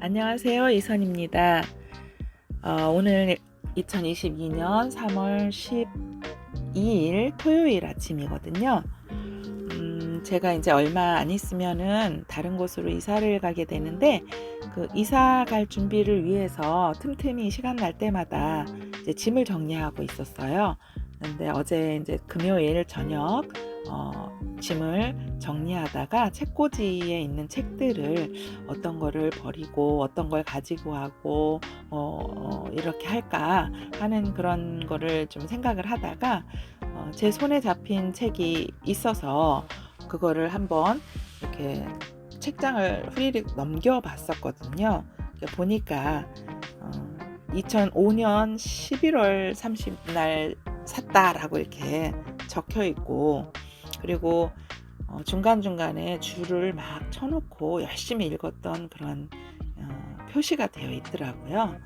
안녕하세요. 이선입니다. 오늘 2022년 3월 12일 토요일 아침이거든요. 제가 이제 얼마 안 있으면은 다른 곳으로 이사를 가게 되는데, 그 이사 갈 준비를 위해서 틈틈이 시간 날 때마다 이제 짐을 정리하고 있었어요. 근데 어제 이제 금요일 저녁 짐을 정리하다가 책꽂이에 있는 책들을 어떤 거를 버리고 어떤 걸 가지고 하고 이렇게 할까 하는 그런 거를 좀 생각을 하다가 제 손에 잡힌 책이 있어서 그거를 한번 이렇게 책장을 후리릭 넘겨 봤었거든요. 보니까 2005년 11월 30날 샀다라고 이렇게 적혀 있고, 그리고 중간중간에 줄을 막 쳐놓고 열심히 읽었던 그런 표시가 되어 있더라고요.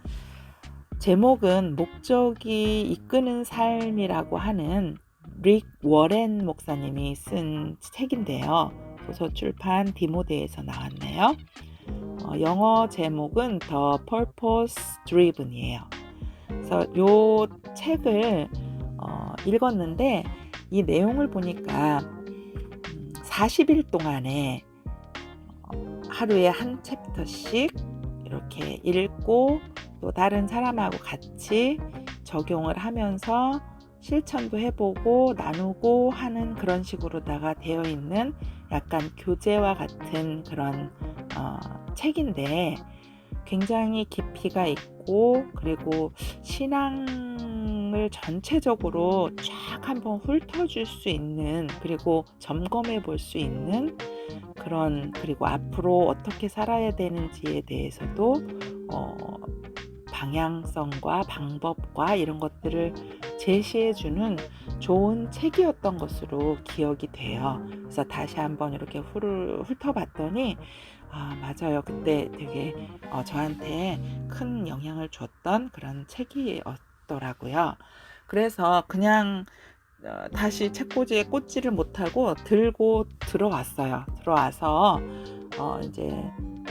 제목은 목적이 이끄는 삶이라고 하는 릭 워렌 목사님이 쓴 책인데요. 도서출판 디모데에서 나왔네요. 영어 제목은 The Purpose Driven이에요. 그래서 이 책을 읽었는데 이 내용을 보니까 40일 동안에 하루에 한 챕터씩 이렇게 읽고 또 다른 사람하고 같이 적용을 하면서 실천도 해보고 나누고 하는 그런 식으로다가 되어 있는 약간 교재와 같은 그런 책인데, 굉장히 깊이가 있고 그리고 신앙을 전체적으로 쫙 한번 훑어줄 수 있는, 그리고 점검해 볼 수 있는 그런, 그리고 앞으로 어떻게 살아야 되는지에 대해서도 방향성과 방법과 이런 것들을 제시해주는 좋은 책이었던 것으로 기억이 돼요. 그래서 다시 한번 이렇게 훑어봤더니 맞아요. 그때 되게 저한테 큰 영향을 줬던 그런 책이었더라고요. 그래서 그냥 다시 책꽂이에 꽂지를 못하고 들고 들어왔어요. 들어와서 이제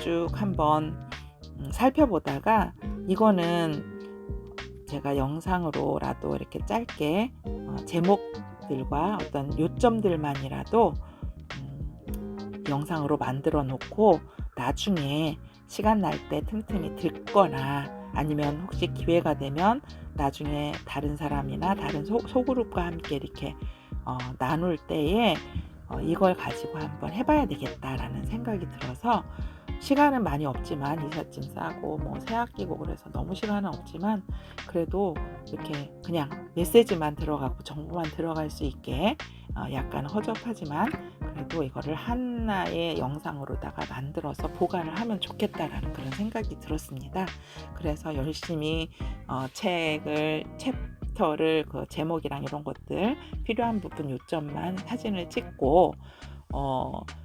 쭉 한번 살펴보다가, 이거는 제가 영상으로라도 이렇게 짧게 제목들과 어떤 요점들만이라도 영상으로 만들어 놓고 나중에 시간 날 때 틈틈이 듣거나, 아니면 혹시 기회가 되면 나중에 다른 사람이나 다른 소그룹과 함께 이렇게 나눌 때에 이걸 가지고 한번 해봐야 되겠다라는 생각이 들어서, 시간은 많이 없지만 이삿짐 싸고 뭐 새학 기고 그래서 너무 시간은 없지만 그래도 이렇게 그냥 메시지만 들어가고 정보만 들어갈 수 있게 약간 허접하지만 그래도 이거를 하나의 영상으로다가 만들어서 보관을 하면 좋겠다라는 그런 생각이 들었습니다. 그래서 열심히 책을 챕터를 그 제목이랑 이런 것들 필요한 부분 요점만 사진을 찍고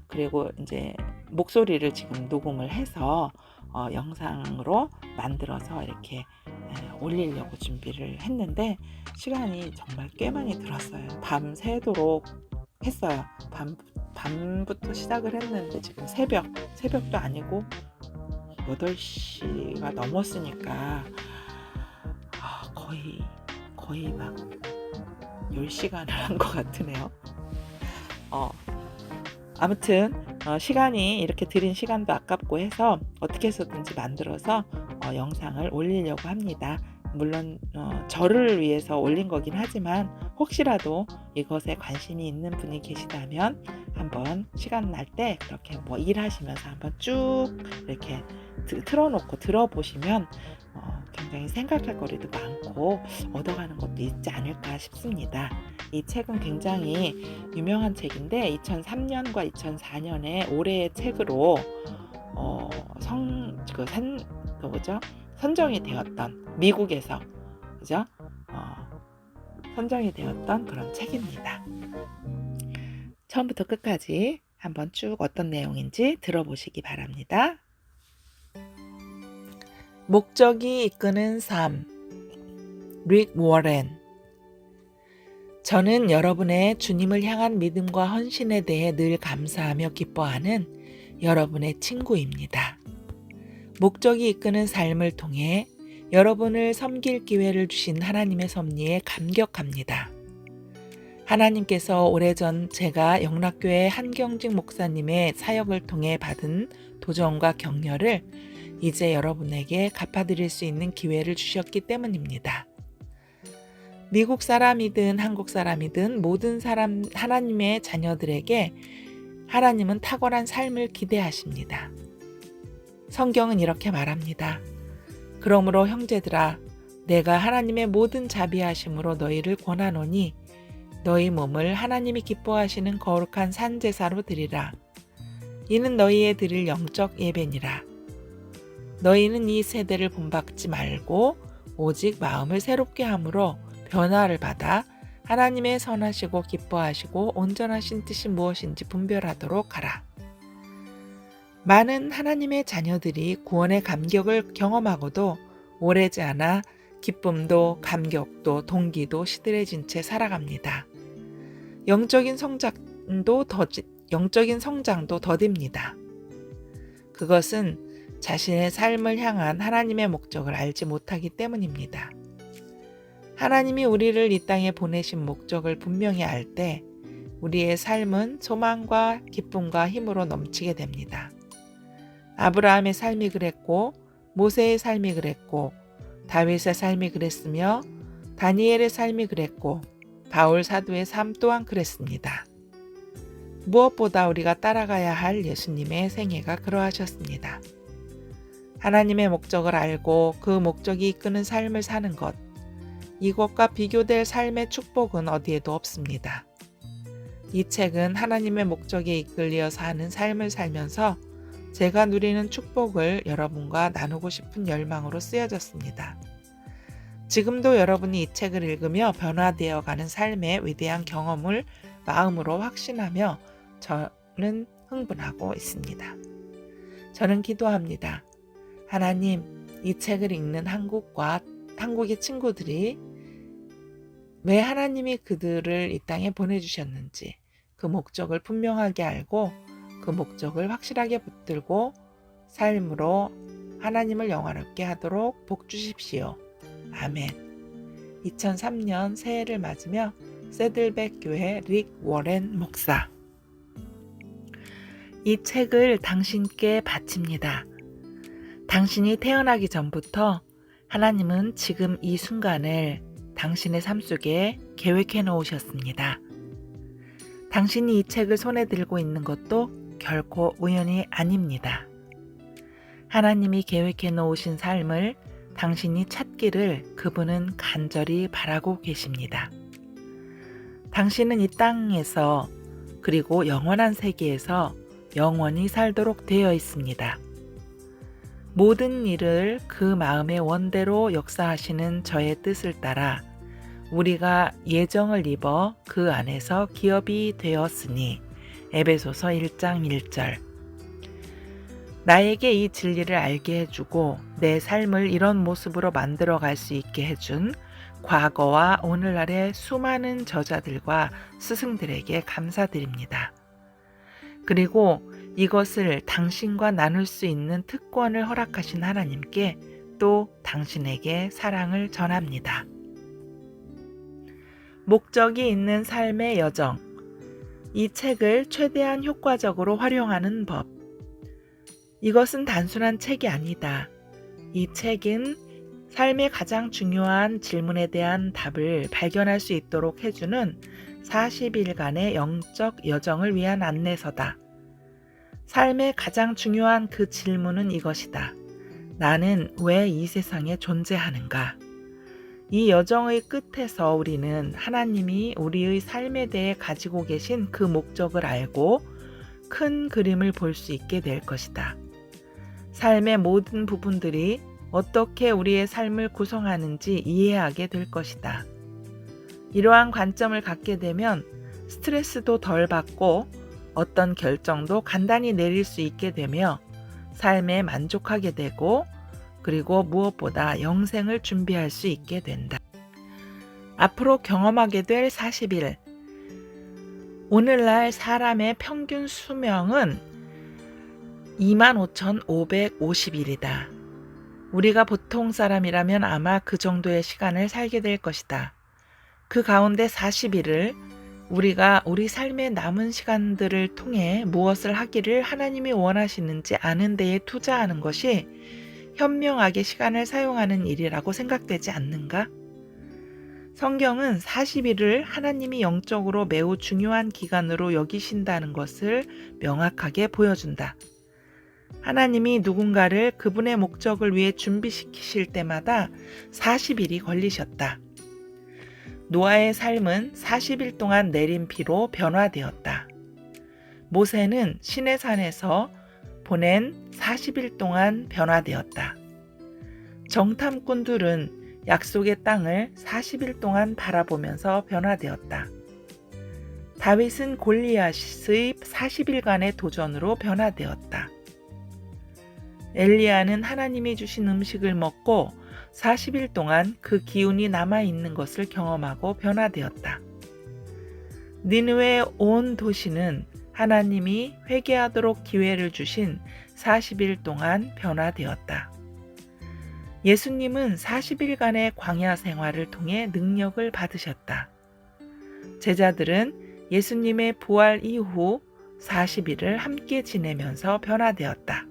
그리고 이제 목소리를 지금 녹음을 해서 영상으로 만들어서 이렇게 올리려고 준비를 했는데, 시간이 정말 꽤 많이 들었어요. 밤새도록 했어요. 밤부터 시작을 했는데 지금 새벽도 아니고 8시가 넘었으니까 거의 막 10시간을 한 것 같으네요. 아무튼 시간이 이렇게 들인 시간도 아깝고 해서 어떻게 해서든지 만들어서 영상을 올리려고 합니다. 물론 저를 위해서 올린 거긴 하지만 혹시라도 이것에 관심이 있는 분이 계시다면 한번 시간 날 때 그렇게 뭐 일하시면서 한번 쭉 이렇게 틀어놓고 들어보시면 굉장히 생각할 거리도 많고 얻어가는 것도 있지 않을까 싶습니다. 이 책은 굉장히 유명한 책인데 2003년과 2004년에 올해의 책으로 선정이 되었던, 미국에서 그죠? 선정이 되었던 그런 책입니다. 처음부터 끝까지 한번 쭉 어떤 내용인지 들어보시기 바랍니다. 목적이 이끄는 삶, 릭 워렌. 저는 여러분의 주님을 향한 믿음과 헌신에 대해 늘 감사하며 기뻐하는 여러분의 친구입니다. 목적이 이끄는 삶을 통해 여러분을 섬길 기회를 주신 하나님의 섭리에 감격합니다. 하나님께서 오래전 제가 영락교회 한경직 목사님의 사역을 통해 받은 도전과 격려를 이제 여러분에게 갚아드릴 수 있는 기회를 주셨기 때문입니다. 미국 사람이든 한국 사람이든 모든 사람 하나님의 자녀들에게 하나님은 탁월한 삶을 기대하십니다. 성경은 이렇게 말합니다. 그러므로 형제들아, 내가 하나님의 모든 자비하심으로 너희를 권하노니 너희 몸을 하나님이 기뻐하시는 거룩한 산제사로 드리라. 이는 너희의 드릴 영적 예배니라. 너희는 이 세대를 본받지 말고 오직 마음을 새롭게 함으로 변화를 받아 하나님의 선하시고 기뻐하시고 온전하신 뜻이 무엇인지 분별하도록 하라. 많은 하나님의 자녀들이 구원의 감격을 경험하고도 오래지 않아 기쁨도 감격도 동기도 시들해진 채 살아갑니다. 영적인 성장도 더딥니다. 그것은 자신의 삶을 향한 하나님의 목적을 알지 못하기 때문입니다. 하나님이 우리를 이 땅에 보내신 목적을 분명히 알 때 우리의 삶은 소망과 기쁨과 힘으로 넘치게 됩니다. 아브라함의 삶이 그랬고 모세의 삶이 그랬고 다윗의 삶이 그랬으며 다니엘의 삶이 그랬고 바울 사도의 삶 또한 그랬습니다. 무엇보다 우리가 따라가야 할 예수님의 생애가 그러하셨습니다. 하나님의 목적을 알고 그 목적이 이끄는 삶을 사는 것, 이것과 비교될 삶의 축복은 어디에도 없습니다. 이 책은 하나님의 목적에 이끌려 사는 삶을 살면서 제가 누리는 축복을 여러분과 나누고 싶은 열망으로 쓰여졌습니다. 지금도 여러분이 이 책을 읽으며 변화되어 가는 삶의 위대한 경험을 마음으로 확신하며 저는 흥분하고 있습니다. 저는 기도합니다. 하나님, 이 책을 읽는 한국의 친구들이 왜 하나님이 그들을 이 땅에 보내주셨는지 그 목적을 분명하게 알고 그 목적을 확실하게 붙들고 삶으로 하나님을 영화롭게 하도록 복 주십시오. 아멘. 2003년 새해를 맞으며 새들백 교회 릭 워렌 목사. 이 책을 당신께 바칩니다. 당신이 태어나기 전부터 하나님은 지금 이 순간을 당신의 삶 속에 계획해 놓으셨습니다. 당신이 이 책을 손에 들고 있는 것도 결코 우연이 아닙니다. 하나님이 계획해 놓으신 삶을 당신이 찾기를 그분은 간절히 바라고 계십니다. 당신은 이 땅에서 그리고 영원한 세계에서 영원히 살도록 되어 있습니다. 모든 일을 그 마음의 원대로 역사하시는 저의 뜻을 따라 우리가 예정을 입어 그 안에서 기업이 되었으니 에베소서 1장 1절. 나에게 이 진리를 알게 해주고 내 삶을 이런 모습으로 만들어갈 수 있게 해준 과거와 오늘날의 수많은 저자들과 스승들에게 감사드립니다. 그리고 이것을 당신과 나눌 수 있는 특권을 허락하신 하나님께 또 당신에게 사랑을 전합니다. 목적이 있는 삶의 여정. 이 책을 최대한 효과적으로 활용하는 법. 이것은 단순한 책이 아니다. 이 책은 삶의 가장 중요한 질문에 대한 답을 발견할 수 있도록 해주는 40일간의 영적 여정을 위한 안내서다. 삶의 가장 중요한 그 질문은 이것이다. 나는 왜 이 세상에 존재하는가? 이 여정의 끝에서 우리는 하나님이 우리의 삶에 대해 가지고 계신 그 목적을 알고 큰 그림을 볼 수 있게 될 것이다. 삶의 모든 부분들이 어떻게 우리의 삶을 구성하는지 이해하게 될 것이다. 이러한 관점을 갖게 되면 스트레스도 덜 받고 어떤 결정도 간단히 내릴 수 있게 되며 삶에 만족하게 되고 그리고 무엇보다 영생을 준비할 수 있게 된다. 앞으로 경험하게 될 40일. 오늘날 사람의 평균 수명은 25,550일이다. 우리가 보통 사람이라면 아마 그 정도의 시간을 살게 될 것이다. 그 가운데 40일을 우리가 우리 삶의 남은 시간들을 통해 무엇을 하기를 하나님이 원하시는지 아는 데에 투자하는 것이 현명하게 시간을 사용하는 일이라고 생각되지 않는가? 성경은 40일을 하나님이 영적으로 매우 중요한 기간으로 여기신다는 것을 명확하게 보여준다. 하나님이 누군가를 그분의 목적을 위해 준비시키실 때마다 40일이 걸리셨다. 노아의 삶은 40일 동안 내린 비로 변화되었다. 모세는 시내산에서 보낸 40일 동안 변화되었다. 정탐꾼들은 약속의 땅을 40일 동안 바라보면서 변화되었다. 다윗은 골리앗의 40일간의 도전으로 변화되었다. 엘리야는 하나님이 주신 음식을 먹고 40일 동안 그 기운이 남아있는 것을 경험하고 변화되었다. 니느웨의 온 도시는 하나님이 회개하도록 기회를 주신 40일 동안 변화되었다. 예수님은 40일간의 광야 생활을 통해 능력을 받으셨다. 제자들은 예수님의 부활 이후 40일을 함께 지내면서 변화되었다.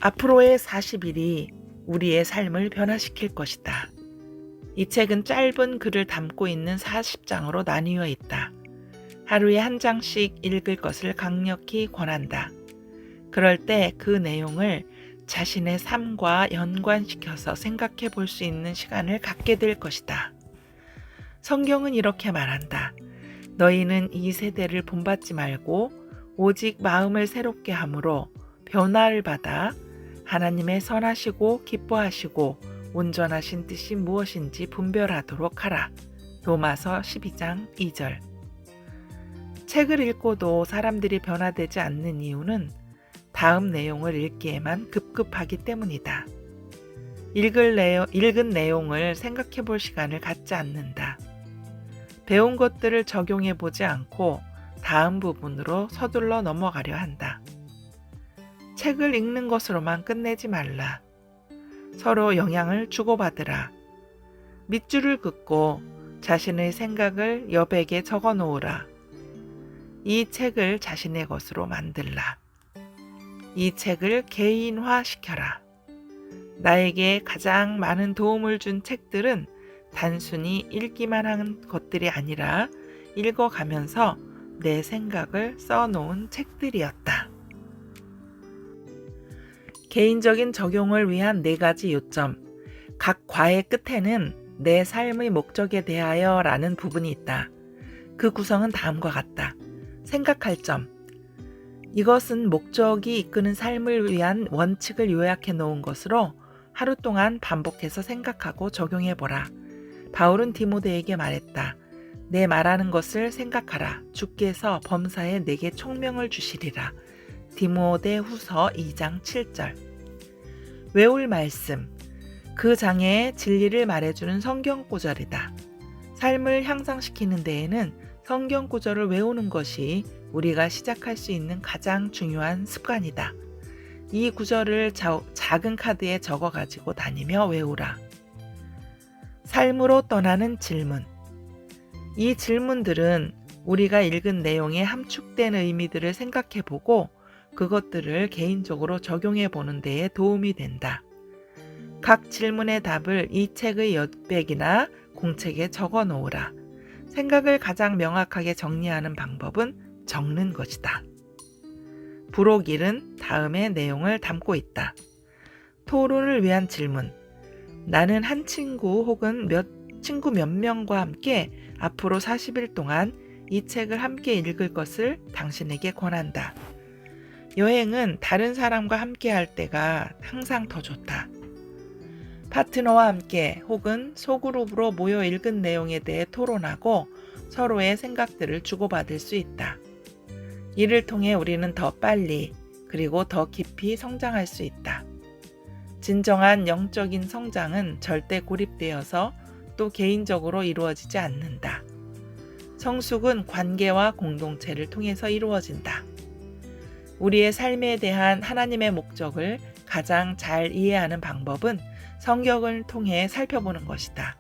앞으로의 40일이 우리의 삶을 변화시킬 것이다. 이 책은 짧은 글을 담고 있는 40장으로 나뉘어 있다. 하루에 한 장씩 읽을 것을 강력히 권한다. 그럴 때 그 내용을 자신의 삶과 연관시켜서 생각해 볼 수 있는 시간을 갖게 될 것이다. 성경은 이렇게 말한다. 너희는 이 세대를 본받지 말고 오직 마음을 새롭게 함으로 변화를 받아 하나님의 선하시고 기뻐하시고 온전하신 뜻이 무엇인지 분별하도록 하라. 로마서 12장 2절. 책을 읽고도 사람들이 변화되지 않는 이유는 다음 내용을 읽기에만 급급하기 때문이다. 읽은 내용을 생각해 볼 시간을 갖지 않는다. 배운 것들을 적용해 보지 않고 다음 부분으로 서둘러 넘어가려 한다. 책을 읽는 것으로만 끝내지 말라. 서로 영향을 주고받으라. 밑줄을 긋고 자신의 생각을 여백에 적어 놓으라. 이 책을 자신의 것으로 만들라. 이 책을 개인화시켜라. 나에게 가장 많은 도움을 준 책들은 단순히 읽기만 한 것들이 아니라 읽어가면서 내 생각을 써놓은 책들이었다. 개인적인 적용을 위한 4가지 요점. 각 과의 끝에는 내 삶의 목적에 대하여 라는 부분이 있다. 그 구성은 다음과 같다. 생각할 점. 이것은 목적이 이끄는 삶을 위한 원칙을 요약해 놓은 것으로 하루 동안 반복해서 생각하고 적용해보라. 바울은 디모데에게 말했다. 내 말하는 것을 생각하라. 주께서 범사에 내게 총명을 주시리라. 디모데 후서 2장 7절. 외울 말씀. 그 장의 진리를 말해주는 성경 구절이다. 삶을 향상시키는 데에는 성경 구절을 외우는 것이 우리가 시작할 수 있는 가장 중요한 습관이다. 이 구절을 작은 카드에 적어가지고 다니며 외우라. 삶으로 떠나는 질문. 이 질문들은 우리가 읽은 내용에 함축된 의미들을 생각해보고 그것들을 개인적으로 적용해보는 데에 도움이 된다. 각 질문의 답을 이 책의 여백이나 공책에 적어 놓으라. 생각을 가장 명확하게 정리하는 방법은 적는 것이다. 부록 1은 다음의 내용을 담고 있다. 토론을 위한 질문. 나는 한 친구 혹은 친구 몇 명과 함께 앞으로 40일 동안 이 책을 함께 읽을 것을 당신에게 권한다. 여행은 다른 사람과 함께 할 때가 항상 더 좋다. 파트너와 함께 혹은 소그룹으로 모여 읽은 내용에 대해 토론하고 서로의 생각들을 주고받을 수 있다. 이를 통해 우리는 더 빨리 그리고 더 깊이 성장할 수 있다. 진정한 영적인 성장은 절대 고립되어서 또 개인적으로 이루어지지 않는다. 성숙은 관계와 공동체를 통해서 이루어진다. 우리의 삶에 대한 하나님의 목적을 가장 잘 이해하는 방법은 성경을 통해 살펴보는 것이다.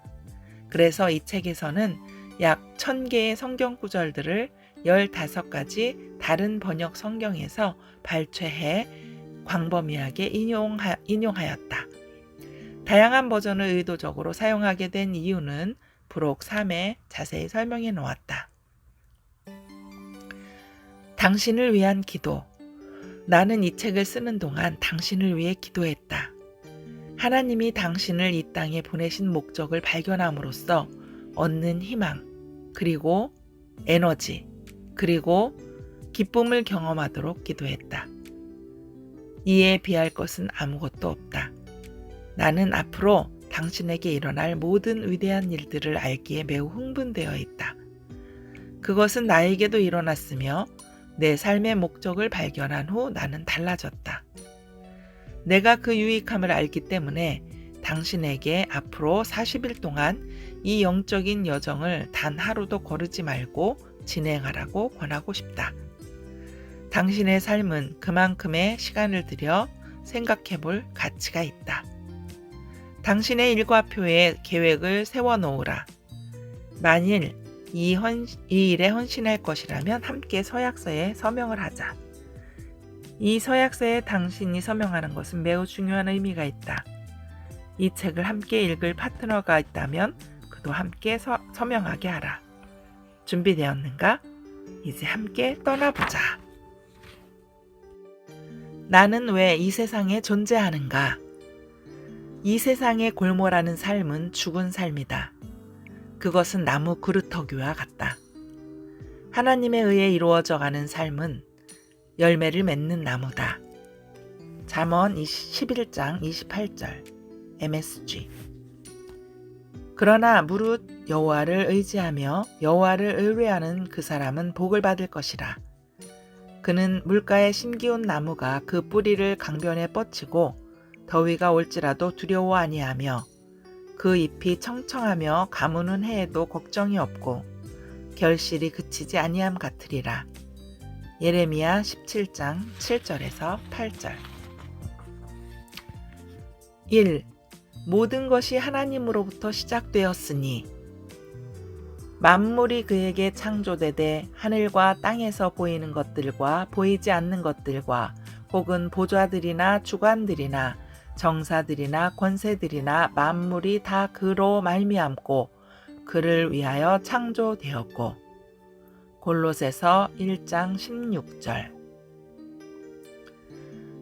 그래서 이 책에서는 약 1000개의 성경 구절들을 15가지 다른 번역 성경에서 발췌해 광범위하게 인용하였다. 다양한 버전을 의도적으로 사용하게 된 이유는 부록 3에 자세히 설명해 놓았다. 당신을 위한 기도. 나는 이 책을 쓰는 동안 당신을 위해 기도했다. 하나님이 당신을 이 땅에 보내신 목적을 발견함으로써 얻는 희망, 그리고 에너지, 그리고 기쁨을 경험하도록 기도했다. 이에 비할 것은 아무것도 없다. 나는 앞으로 당신에게 일어날 모든 위대한 일들을 알기에 매우 흥분되어 있다. 그것은 나에게도 일어났으며 내 삶의 목적을 발견한 후 나는 달라졌다. 내가 그 유익함을 알기 때문에 당신에게 앞으로 40일 동안 이 영적인 여정을 단 하루도 거르지 말고 진행하라고 권하고 싶다. 당신의 삶은 그만큼의 시간을 들여 생각해 볼 가치가 있다. 당신의 일과표에 계획을 세워놓으라. 만일 이 일에 헌신할 것이라면 함께 서약서에 서명을 하자. 이 서약서에 당신이 서명하는 것은 매우 중요한 의미가 있다. 이 책을 함께 읽을 파트너가 있다면 그도 함께 서명하게 하라. 준비되었는가? 이제 함께 떠나보자. 나는 왜 이 세상에 존재하는가? 이 세상에 골몰하는 삶은 죽은 삶이다. 그것은 나무 그루터기와 같다. 하나님에 의해 이루어져가는 삶은 열매를 맺는 나무다. 잠언 11장 28절 MSG. 그러나 무릇 여호와를 의지하며 여호와를 의뢰하는 그 사람은 복을 받을 것이라. 그는 물가에 심기운 나무가 그 뿌리를 강변에 뻗치고 더위가 올지라도 두려워 아니하며 그 잎이 청청하며 가무는 해에도 걱정이 없고 결실이 그치지 아니함 같으리라. 예레미야 17장 7절에서 8절. 1. 모든 것이 하나님으로부터 시작되었으니 만물이 그에게 창조되되 하늘과 땅에서 보이는 것들과 보이지 않는 것들과 혹은 보좌들이나 주관들이나 정사들이나 권세들이나 만물이 다 그로 말미암고 그를 위하여 창조되었고. 골로새서 1장 16절.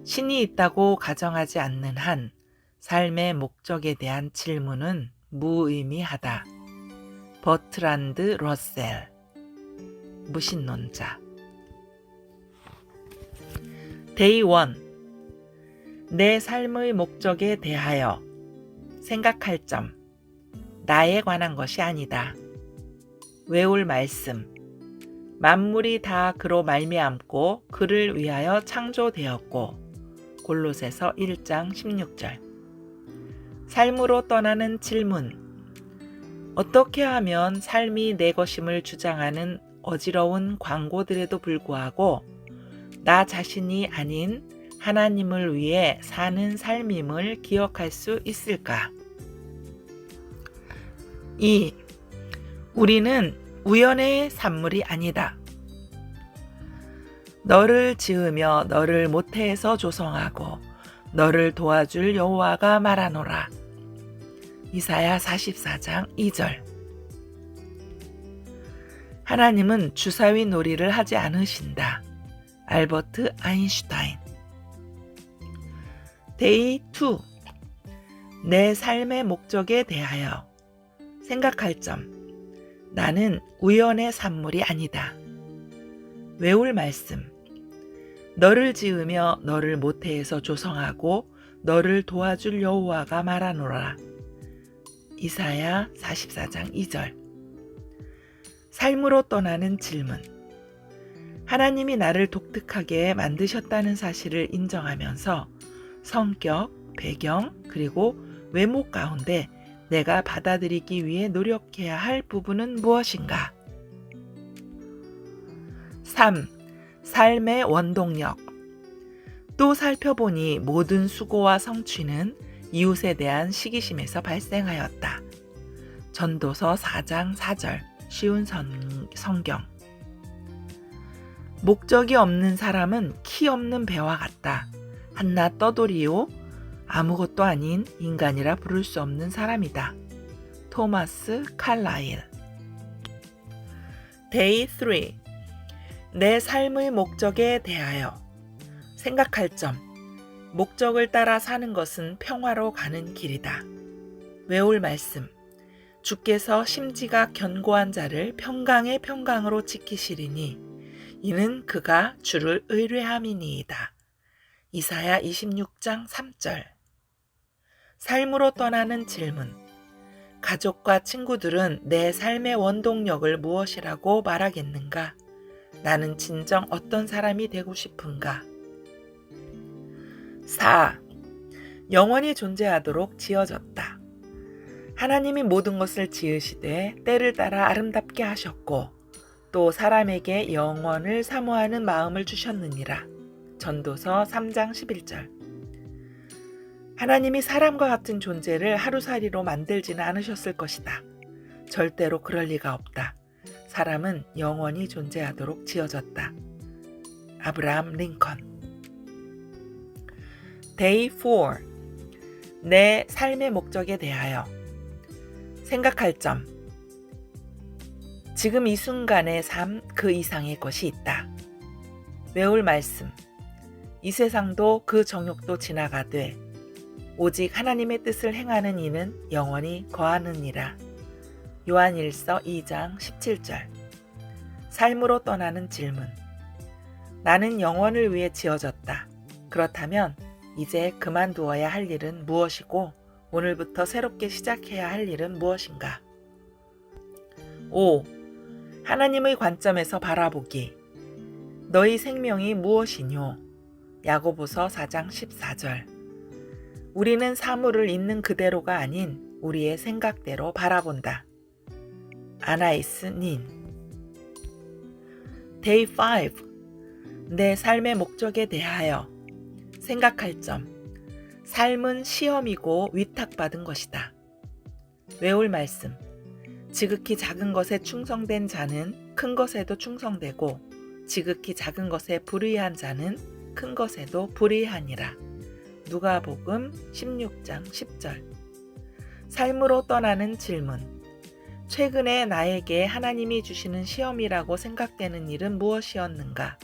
신이 있다고 가정하지 않는 한 삶의 목적에 대한 질문은 무의미하다. 버트란드 러셀, 무신론자. 데이 1. 내 삶의 목적에 대하여 생각할 점. 나에 관한 것이 아니다. 외울 말씀. 만물이 다 그로 말미암고 그를 위하여 창조되었고. 골로새서 1장 16절. 삶으로 떠나는 질문. 어떻게 하면 삶이 내 것임을 주장하는 어지러운 광고들에도 불구하고 나 자신이 아닌 하나님을 위해 사는 삶임을 기억할 수 있을까? 2. 우리는 우연의 산물이 아니다. 너를 지으며 너를 모태에서 조성하고 너를 도와줄 여호와가 말하노라. 이사야 44장 2절. 하나님은 주사위 놀이를 하지 않으신다. 알버트 아인슈타인. 데이 2. 내 삶의 목적에 대하여 생각할 점. 나는 우연의 산물이 아니다. 외울 말씀. 너를 지으며 너를 모태에서 조성하고 너를 도와줄 여호와가 말하노라. 이사야 44장 2절. 삶으로 떠나는 질문. 하나님이 나를 독특하게 만드셨다는 사실을 인정하면서 성격, 배경, 그리고 외모 가운데 내가 받아들이기 위해 노력해야 할 부분은 무엇인가? 3. 삶의 원동력. 또 살펴보니 모든 수고와 성취는 이웃에 대한 시기심에서 발생하였다. 전도서 4장 4절 쉬운 성경. 목적이 없는 사람은 키 없는 배와 같다. 한낱 떠돌이요 아무것도 아닌 인간이라 부를 수 없는 사람이다. 토마스 칼라일. Day 3. 내 삶의 목적에 대하여 생각할 점. 목적을 따라 사는 것은 평화로 가는 길이다. 외울 말씀. 주께서 심지가 견고한 자를 평강의 평강으로 지키시리니 이는 그가 주를 의뢰함이니이다. 이사야 26장 3절. 삶으로 떠나는 질문. 가족과 친구들은 내 삶의 원동력을 무엇이라고 말하겠는가? 나는 진정 어떤 사람이 되고 싶은가? 4. 영원히 존재하도록 지어졌다. 하나님이 모든 것을 지으시되 때를 따라 아름답게 하셨고 또 사람에게 영원을 사모하는 마음을 주셨느니라. 전도서 3장 11절. 하나님이 사람과 같은 존재를 하루살이로 만들지는 않으셨을 것이다. 절대로 그럴 리가 없다. 사람은 영원히 존재하도록 지어졌다. 아브라함 링컨. Day 4. 내 삶의 목적에 대하여 생각할 점. 지금 이 순간의 삶 그 이상의 것이 있다. 외울 말씀. 이 세상도 그 정욕도 지나가되 오직 하나님의 뜻을 행하는 이는 영원히 거하느니라. 요한일서 2장 17절. 삶으로 떠나는 질문. 나는 영원을 위해 지어졌다. 그렇다면 이제 그만두어야 할 일은 무엇이고 오늘부터 새롭게 시작해야 할 일은 무엇인가? 5. 하나님의 관점에서 바라보기. 너희 생명이 무엇이뇨? 야고보서 4장 14절. 우리는 사물을 있는 그대로가 아닌 우리의 생각대로 바라본다. 아나이스 닌. Day 5. 내 삶의 목적에 대하여 생각할 점. 삶은 시험이고 위탁받은 것이다. 외울 말씀. 지극히 작은 것에 충성된 자는 큰 것에도 충성되고 지극히 작은 것에 불의한 자는 큰 것에도 불의하니라. 누가복음 16장 10절. 삶으로 떠나는 질문. 최근에 나에게 하나님이 주시는 시험이라고 생각되는 일은 무엇이었는가?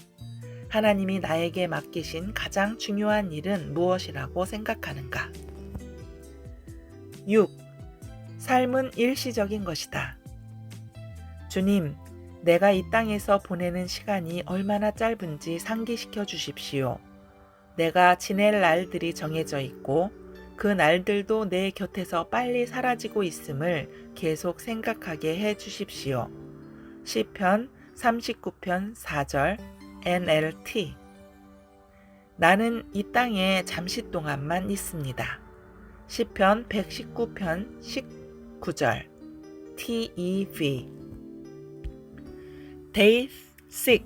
하나님이 나에게 맡기신 가장 중요한 일은 무엇이라고 생각하는가? 6. 삶은 일시적인 것이다. 주님, 내가 이 땅에서 보내는 시간이 얼마나 짧은지 상기시켜 주십시오. 내가 지낼 날들이 정해져 있고 그 날들도 내 곁에서 빨리 사라지고 있음을 계속 생각하게 해 주십시오. 시편 39편 4절 NLT. 나는 이 땅에 잠시 동안만 있습니다. 시편 119편 19절 TEV. Day 6.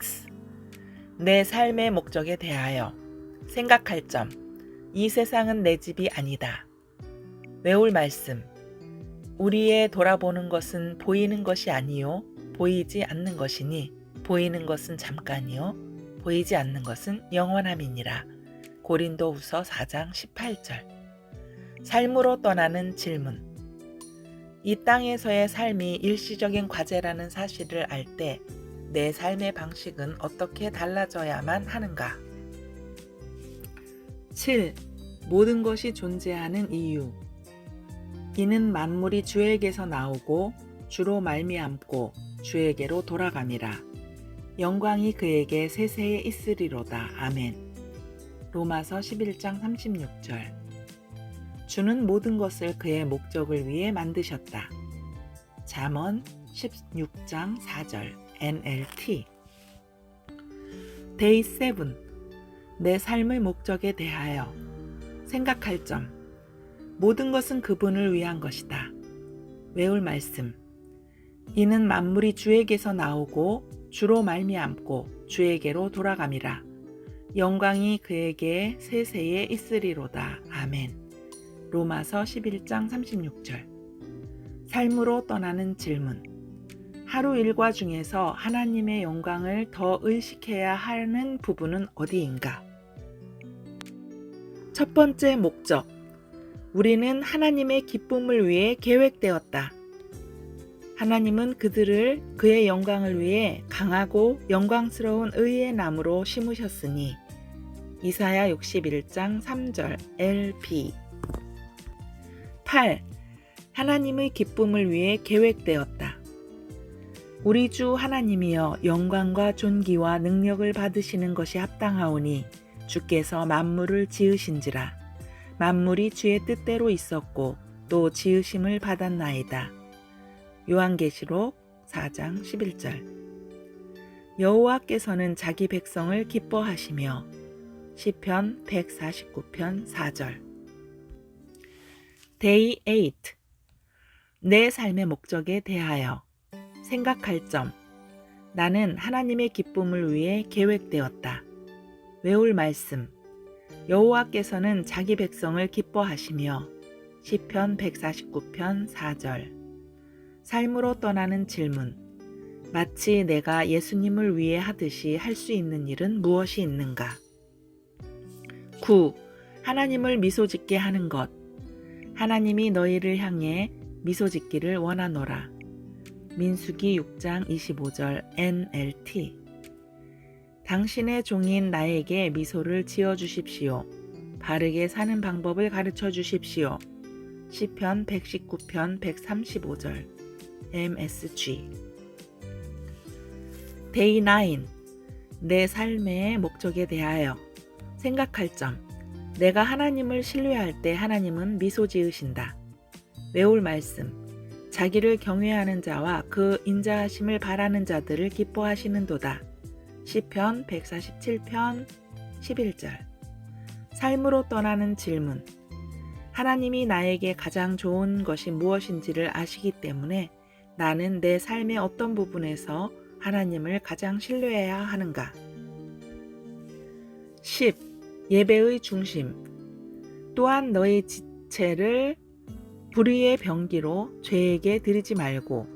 내 삶의 목적에 대하여 생각할 점. 이 세상은 내 집이 아니다. 외울 말씀. 우리의 돌아보는 것은 보이는 것이 아니요 보이지 않는 것이니 보이는 것은 잠깐이요 보이지 않는 것은 영원함이니라. 고린도후서 4장 18절. 삶으로 떠나는 질문. 이 땅에서의 삶이 일시적인 과제라는 사실을 알 때 내 삶의 방식은 어떻게 달라져야만 하는가? 7. 모든 것이 존재하는 이유. 이는 만물이 주에게서 나오고 주로 말미암고 주에게로 돌아감이라. 영광이 그에게 세세에 있으리로다. 아멘. 로마서 11장 36절. 주는 모든 것을 그의 목적을 위해 만드셨다. 잠언 16장 4절 NLT. Day 7. 내 삶의 목적에 대하여 생각할 점. 모든 것은 그분을 위한 것이다. 외울 말씀. 이는 만물이 주에게서 나오고 주로 말미암고 주에게로 돌아감이라. 영광이 그에게 세세에 있으리로다. 아멘. 로마서 11장 36절. 삶으로 떠나는 질문. 하루 일과 중에서 하나님의 영광을 더 의식해야 하는 부분은 어디인가? 첫 번째 목적. 우리는 하나님의 기쁨을 위해 계획되었다. 하나님은 그들을 그의 영광을 위해 강하고 영광스러운 의의 나무로 심으셨으니 이사야 61장 3절 LP 8. 하나님의 기쁨을 위해 계획되었다. 우리 주 하나님이여 영광과 존귀와 능력을 받으시는 것이 합당하오니 주께서 만물을 지으신지라. 만물이 주의 뜻대로 있었고 또 지으심을 받았나이다. 요한계시록 4장 11절. 여호와께서는 자기 백성을 기뻐하시며 시편 149편 4절. Day 8. 내 삶의 목적에 대하여 생각할 점. 나는 하나님의 기쁨을 위해 계획되었다. 외울 말씀. 여호와께서는 자기 백성을 기뻐하시며 시편 149편 4절. 삶으로 떠나는 질문. 마치 내가 예수님을 위해 하듯이 할 수 있는 일은 무엇이 있는가? 9. 하나님을 미소짓게 하는 것. 하나님이 너희를 향해 미소짓기를 원하노라. 민수기 6장 25절 NLT. 당신의 종인 나에게 미소를 지어 주십시오. 바르게 사는 방법을 가르쳐 주십시오. 시편 119편 135절 MSG. Day 9. 내 삶의 목적에 대하여 생각할 점. 내가 하나님을 신뢰할 때 하나님은 미소 지으신다. 외울 말씀. 자기를 경외하는 자와 그 인자하심을 바라는 자들을 기뻐하시는도다. 시편 147편 11절. 삶으로 떠나는 질문. 하나님이 나에게 가장 좋은 것이 무엇인지를 아시기 때문에 나는 내 삶의 어떤 부분에서 하나님을 가장 신뢰해야 하는가? 10. 예배의 중심. 또한 너희 지체를 불의의 병기로 죄에게 드리지 말고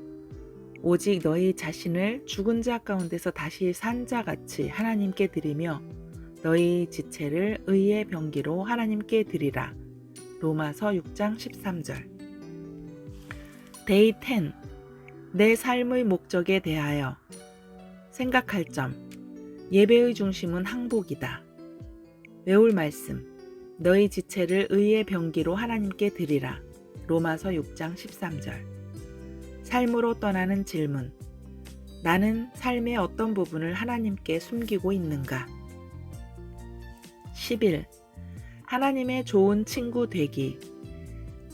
오직 너희 자신을 죽은 자 가운데서 다시 산 자같이 하나님께 드리며 너희 지체를 의의 병기로 하나님께 드리라. 로마서 6장 13절. Day 10. 내 삶의 목적에 대하여 생각할 점. 예배의 중심은 항복이다. 외울 말씀. 너희 지체를 의의 병기로 하나님께 드리라. 로마서 6장 13절. 삶으로 떠나는 질문. 나는 삶의 어떤 부분을 하나님께 숨기고 있는가? 11. 하나님의 좋은 친구 되기.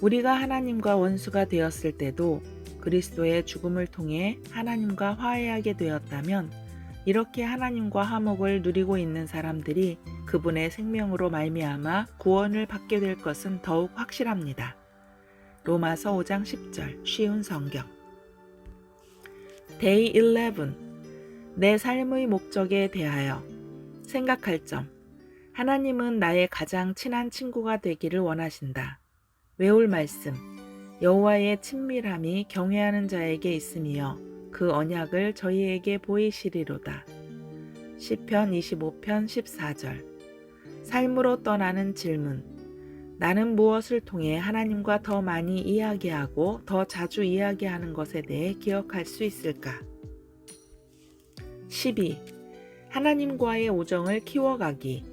우리가 하나님과 원수가 되었을 때도 그리스도의 죽음을 통해 하나님과 화해하게 되었다면 이렇게 하나님과 화목을 누리고 있는 사람들이 그분의 생명으로 말미암아 구원을 받게 될 것은 더욱 확실합니다. 로마서 5장 10절 쉬운 성경. Day 11. 내 삶의 목적에 대하여 생각할 점. 하나님은 나의 가장 친한 친구가 되기를 원하신다. 외울 말씀. 여호와의 친밀함이 경외하는 자에게 있으며 그 언약을 저희에게 보이시리로다. 시편 25편 14절. 삶으로 떠나는 질문. 나는 무엇을 통해 하나님과 더 많이 이야기하고 더 자주 이야기하는 것에 대해 기억할 수 있을까? 12. 하나님과의 우정을 키워가기.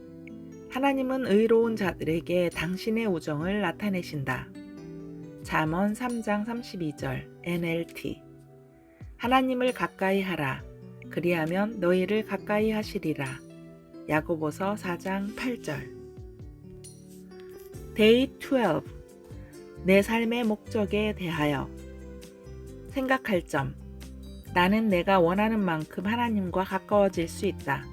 하나님은 의로운 자들에게 당신의 우정을 나타내신다. 잠언 3장 32절 NLT. 하나님을 가까이 하라. 그리하면 너희를 가까이 하시리라. 야고보서 4장 8절. Day 12. 내 삶의 목적에 대하여 생각할 점. 나는 내가 원하는 만큼 하나님과 가까워질 수 있다.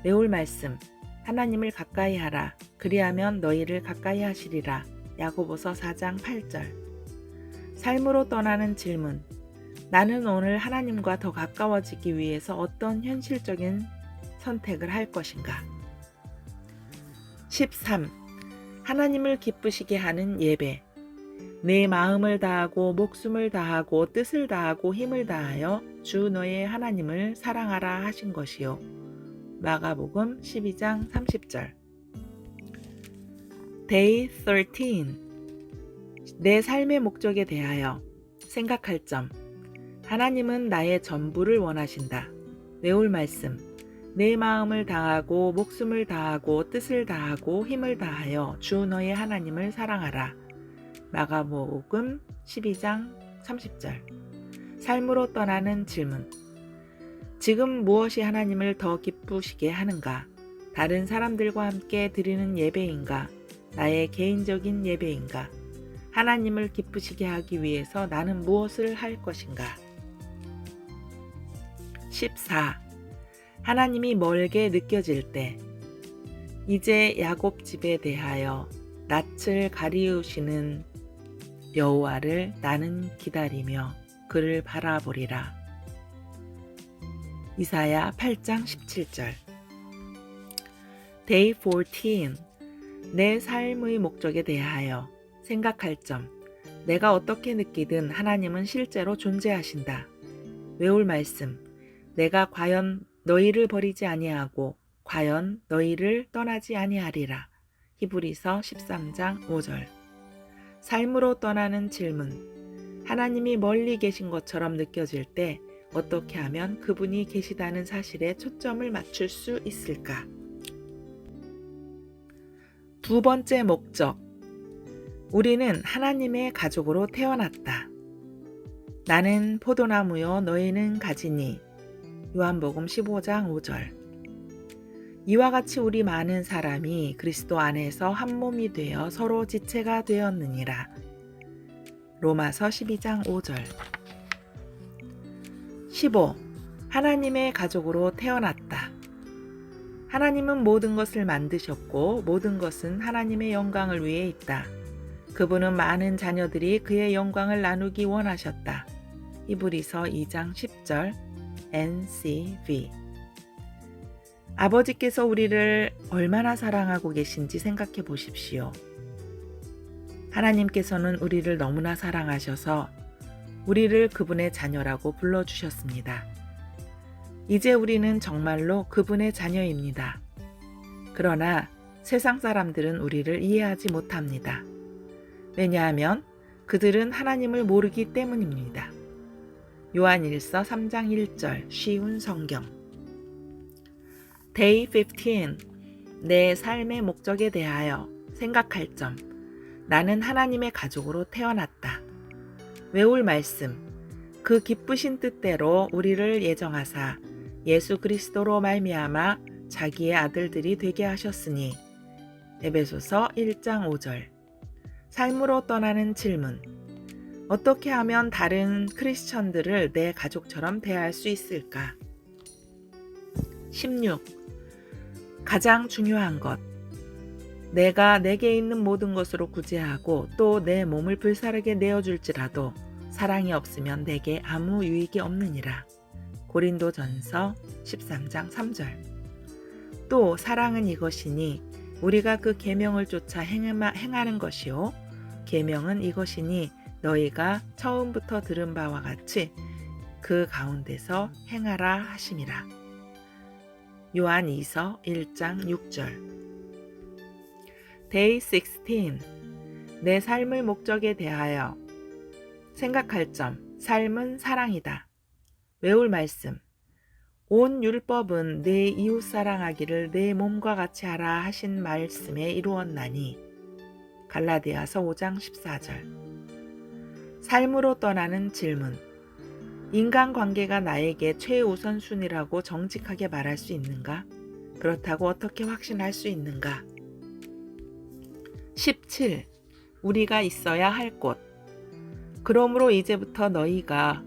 외울 말씀. 하나님을 가까이 하라. 그리하면 너희를 가까이 하시리라. 야고보서 4장 8절. 삶으로 떠나는 질문. 나는 오늘 하나님과 더 가까워지기 위해서 어떤 현실적인 선택을 할 것인가? 13. 하나님을 기쁘시게 하는 예배. 내 마음을 다하고 목숨을 다하고 뜻을 다하고 힘을 다하여 주 너의 하나님을 사랑하라 하신 것이요. 마가복음 12장 30절. Day 13. 내 삶의 목적에 대하여 생각할 점. 하나님은 나의 전부를 원하신다. 외울 말씀. 내 마음을 다하고 목숨을 다하고 뜻을 다하고 힘을 다하여 주 너의 하나님을 사랑하라. 마가복음 12장 30절. 삶으로 떠나는 질문. 지금 무엇이 하나님을 더 기쁘시게 하는가? 다른 사람들과 함께 드리는 예배인가? 나의 개인적인 예배인가? 하나님을 기쁘시게 하기 위해서 나는 무엇을 할 것인가? 14. 하나님이 멀게 느껴질 때. 이제 야곱 집에 대하여 낯을 가리우시는 여호와를 나는 기다리며 그를 바라보리라. 이사야 8장 17절. Day 14. 내 삶의 목적에 대하여 생각할 점. 내가 어떻게 느끼든 하나님은 실제로 존재하신다. 외울 말씀. 내가 과연 너희를 버리지 아니하고 과연 너희를 떠나지 아니하리라. 히브리서 13장 5절. 삶으로 떠나는 질문. 하나님이 멀리 계신 것처럼 느껴질 때 어떻게 하면 그분이 계시다는 사실에 초점을 맞출 수 있을까? 두 번째 목적. 우리는 하나님의 가족으로 태어났다. 나는 포도나무요 너희는 가지니. 요한복음 15장 5절. 이와 같이 우리 많은 사람이 그리스도 안에서 한 몸이 되어 서로 지체가 되었느니라. 로마서 12장 5절. 15. 하나님의 가족으로 태어났다. 하나님은 모든 것을 만드셨고 모든 것은 하나님의 영광을 위해 있다. 그분은 많은 자녀들이 그의 영광을 나누기 원하셨다. 히브리서 2장 10절 NCV. 아버지께서 우리를 얼마나 사랑하고 계신지 생각해 보십시오. 하나님께서는 우리를 너무나 사랑하셔서 우리를 그분의 자녀라고 불러주셨습니다. 이제 우리는 정말로 그분의 자녀입니다. 그러나 세상 사람들은 우리를 이해하지 못합니다. 왜냐하면 그들은 하나님을 모르기 때문입니다. 요한일서 3장 1절 쉬운 성경. Day 15. 내 삶의 목적에 대하여 생각할 점. 나는 하나님의 가족으로 태어났다. 외울 말씀. 그 기쁘신 뜻대로 우리를 예정하사 예수 그리스도로 말미암아 자기의 아들들이 되게 하셨으니. 에베소서 1장 5절. 삶으로 떠나는 질문. 어떻게 하면 다른 크리스천들을 내 가족처럼 대할 수 있을까? 16. 가장 중요한 것. 내가 내게 있는 모든 것으로 구제하고 또 내 몸을 불사르게 내어줄지라도 사랑이 없으면 내게 아무 유익이 없느니라. 고린도전서 13장 3절. 또 사랑은 이것이니 우리가 그 계명을 쫓아 행하는 것이요 계명은 이것이니 너희가 처음부터 들은 바와 같이 그 가운데서 행하라 하심이라. 요한 2서 1장 6절. Day 16. 내 삶의 목적에 대하여 생각할 점. 삶은 사랑이다. 외울 말씀. 온 율법은 내 이웃 사랑하기를 내 몸과 같이 하라 하신 말씀에 이루었나니. 갈라디아서 5장 14절. 삶으로 떠나는 질문. 인간관계가 나에게 최우선순위라고 정직하게 말할 수 있는가? 그렇다고 어떻게 확신할 수 있는가? 17. 우리가 있어야 할 곳. 그러므로 이제부터 너희가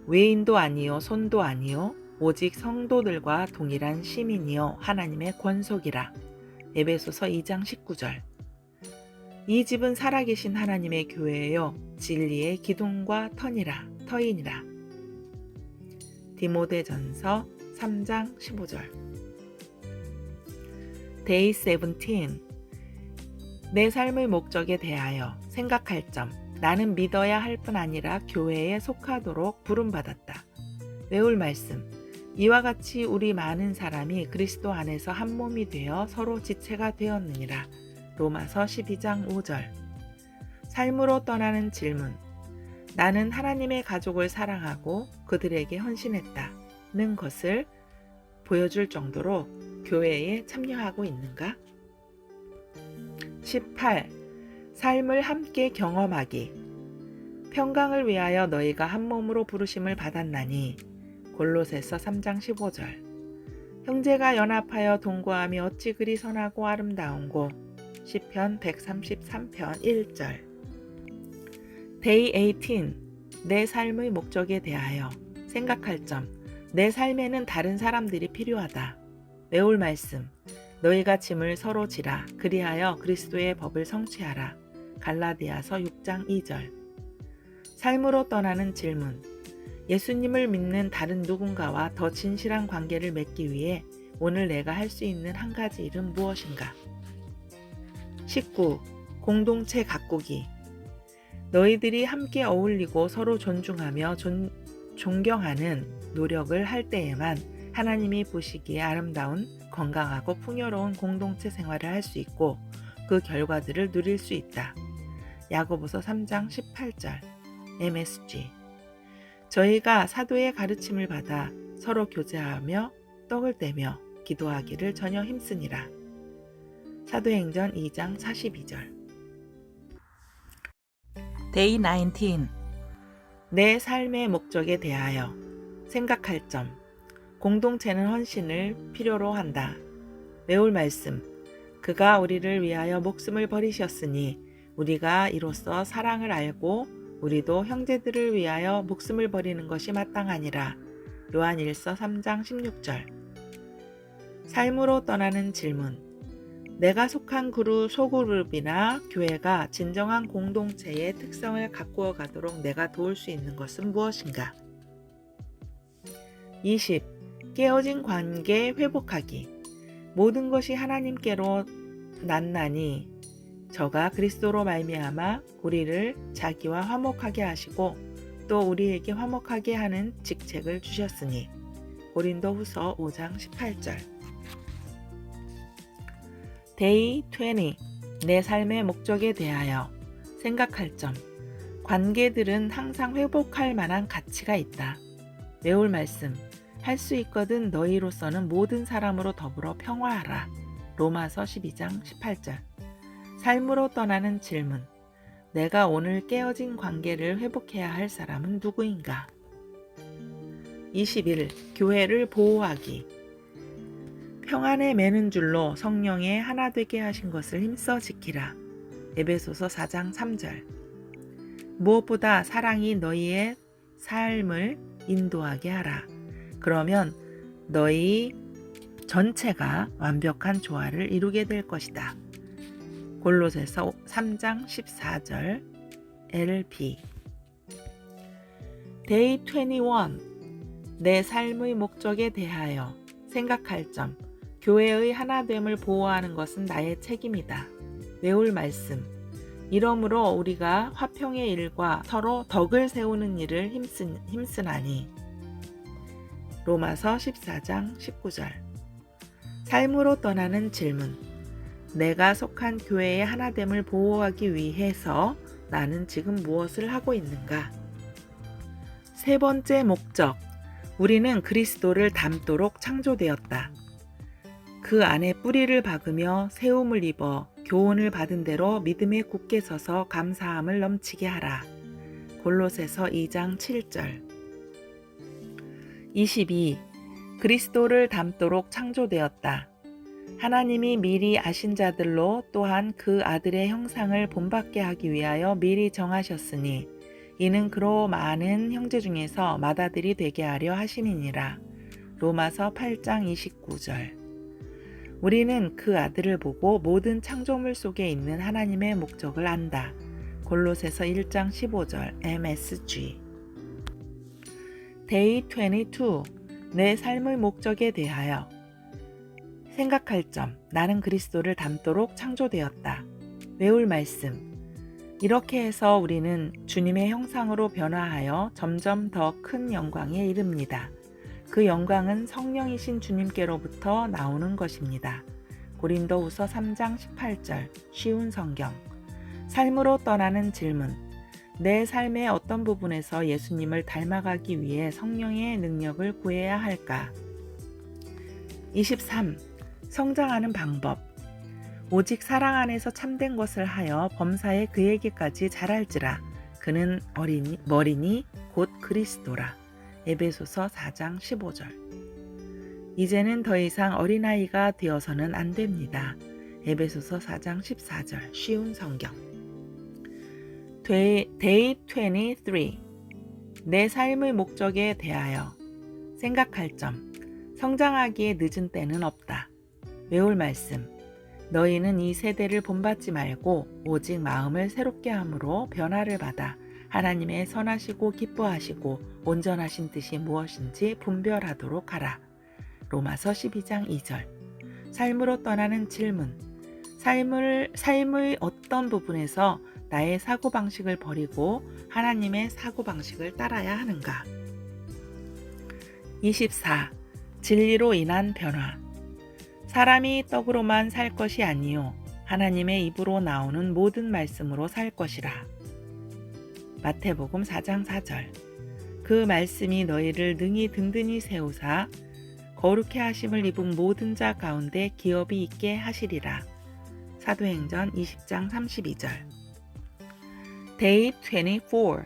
외인도 아니요 손도 아니요 오직 성도들과 동일한 시민이요 하나님의 권속이라. 에베소서 2장 19절. 이 집은 살아계신 하나님의 교회요 진리의 기둥과 터이니라. 디모데전서 3장 15절. Day 17. 내 삶의 목적에 대하여 생각할 점. 나는 믿어야 할 뿐 아니라 교회에 속하도록 부름받았다. 외울 말씀. 이와 같이 우리 많은 사람이 그리스도 안에서 한 몸이 되어 서로 지체가 되었느니라. 로마서 12장 5절. 삶으로 떠나는 질문. 나는 하나님의 가족을 사랑하고 그들에게 헌신했다는 것을 보여줄 정도로 교회에 참여하고 있는가? 18. 삶을 함께 경험하기. 평강을 위하여 너희가 한 몸으로 부르심을 받았나니. 골로새서 3장 15절. 형제가 연합하여 동거함이 어찌 그리 선하고 아름다운고. 시편 133편 1절. Day 18. 내 삶의 목적에 대하여 생각할 점. 내 삶에는 다른 사람들이 필요하다. 외울 말씀. 너희가 짐을 서로 지라. 그리하여 그리스도의 법을 성취하라. 갈라디아서 6장 2절. 삶으로 떠나는 질문. 예수님을 믿는 다른 누군가와 더 진실한 관계를 맺기 위해 오늘 내가 할 수 있는 한 가지 일은 무엇인가? 19. 공동체 가꾸기. 너희들이 함께 어울리고 서로 존중하며 존경하는 노력을 할 때에만 하나님이 보시기에 아름다운 건강하고 풍요로운 공동체 생활을 할 수 있고 그 결과들을 누릴 수 있다. 야고보서 3장 18절. MSG. 저희가 사도의 가르침을 받아 서로 교제하며 떡을 떼며 기도하기를 전혀 힘쓰니라. 사도행전 2장 42절. Day 19. 내 삶의 목적에 대하여 생각할 점. 공동체는 헌신을 필요로 한다. 외울 말씀. 그가 우리를 위하여 목숨을 버리셨으니 우리가 이로써 사랑을 알고 우리도 형제들을 위하여 목숨을 버리는 것이 마땅하니라. 요한일서 3장 16절. 삶으로 떠나는 질문. 내가 속한 소그룹이나 교회가 진정한 공동체의 특성을 가꾸어 가도록 내가 도울 수 있는 것은 무엇인가? 20. 깨어진 관계 회복하기. 모든 것이 하나님께로 났나니 저가 그리스도로 말미암아 우리를 자기와 화목하게 하시고 또 우리에게 화목하게 하는 직책을 주셨으니. 고린도후서 5장 18절. Day 20. 내 삶의 목적에 대하여 생각할 점. 관계들은 항상 회복할 만한 가치가 있다. 외울 말씀. 할 수 있거든 너희로서는 모든 사람으로 더불어 평화하라. 로마서 12장 18절. 삶으로 떠나는 질문. 내가 오늘 깨어진 관계를 회복해야 할 사람은 누구인가? 21. 교회를 보호하기. 평안에 매는 줄로 성령에 하나 되게 하신 것을 힘써 지키라. 에베소서 4장 3절. 무엇보다 사랑이 너희의 삶을 인도하게 하라. 그러면 너희 전체가 완벽한 조화를 이루게 될 것이다. 골로새서 3장 14절. LP. Day 21. 내 삶의 목적에 대하여 생각할 점. 교회의 하나됨을 보호하는 것은 나의 책임이다. 외울 말씀. 이러므로 우리가 화평의 일과 서로 덕을 세우는 일을 힘쓰나니. 로마서 14장 19절. 삶으로 떠나는 질문. 내가 속한 교회의 하나됨을 보호하기 위해서 나는 지금 무엇을 하고 있는가? 세 번째 목적. 우리는 그리스도를 닮도록 창조되었다. 그 안에 뿌리를 박으며 세움을 입어 교훈을 받은 대로 믿음에 굳게 서서 감사함을 넘치게 하라. 골로새서 2장 7절. 22. 그리스도를 닮도록 창조되었다. 하나님이 미리 아신 자들로 또한 그 아들의 형상을 본받게 하기 위하여 미리 정하셨으니 이는 그로 많은 형제 중에서 맏아들이 되게 하려 하심이니라. 로마서 8장 29절. 우리는 그 아들을 보고 모든 창조물 속에 있는 하나님의 목적을 안다. 골로새서 1장 15절. MSG. Day 22. 내 삶의 목적에 대하여 생각할 점. 나는 그리스도를 닮도록 창조되었다. 외울 말씀. 이렇게 해서 우리는 주님의 형상으로 변화하여 점점 더 큰 영광에 이릅니다. 그 영광은 성령이신 주님께로부터 나오는 것입니다. 고린도후서 3장 18절 쉬운 성경. 삶으로 떠나는 질문. 내 삶의 어떤 부분에서 예수님을 닮아가기 위해 성령의 능력을 구해야 할까? 23. 성장하는 방법. 오직 사랑 안에서 참된 것을 하여 범사에 그에게까지 자랄지라. 그는 머리니 곧 그리스도라. 에베소서 4장 15절. 이제는 더 이상 어린아이가 되어서는 안 됩니다. 에베소서 4장 14절 쉬운 성경. Day 23. 내 삶의 목적에 대하여 생각할 점. 성장하기에 늦은 때는 없다. 외울 말씀. 너희는 이 세대를 본받지 말고 오직 마음을 새롭게 함으로 변화를 받아 하나님의 선하시고 기뻐하시고 온전하신 뜻이 무엇인지 분별하도록 하라. 로마서 12장 2절. 삶으로 떠나는 질문. 삶의 어떤 부분에서 나의 사고방식을 버리고 하나님의 사고방식을 따라야 하는가? 24. 진리로 인한 변화. 사람이 떡으로만 살 것이 아니요 하나님의 입으로 나오는 모든 말씀으로 살 것이라. 마태복음 4장 4절. 그 말씀이 너희를 능히 든든히 세우사 거룩해 하심을 입은 모든 자 가운데 기업이 있게 하시리라. 사도행전 20장 32절. Day 24.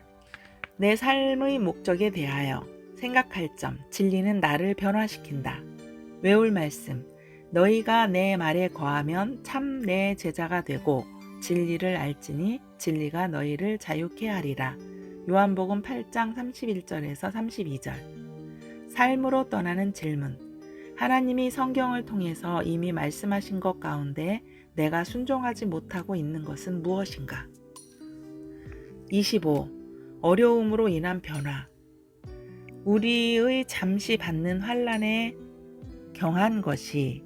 내 삶의 목적에 대하여 생각할 점. 진리는 나를 변화시킨다. 외울 말씀. 너희가 내 말에 거하면 참 내 제자가 되고 진리를 알지니 진리가 너희를 자유케 하리라. 요한복음 8장 31절에서 32절. 삶으로 떠나는 질문. 하나님이 성경을 통해서 이미 말씀하신 것 가운데 내가 순종하지 못하고 있는 것은 무엇인가? 25. 어려움으로 인한 변화. 우리의 잠시 받는 환난에 경한 것이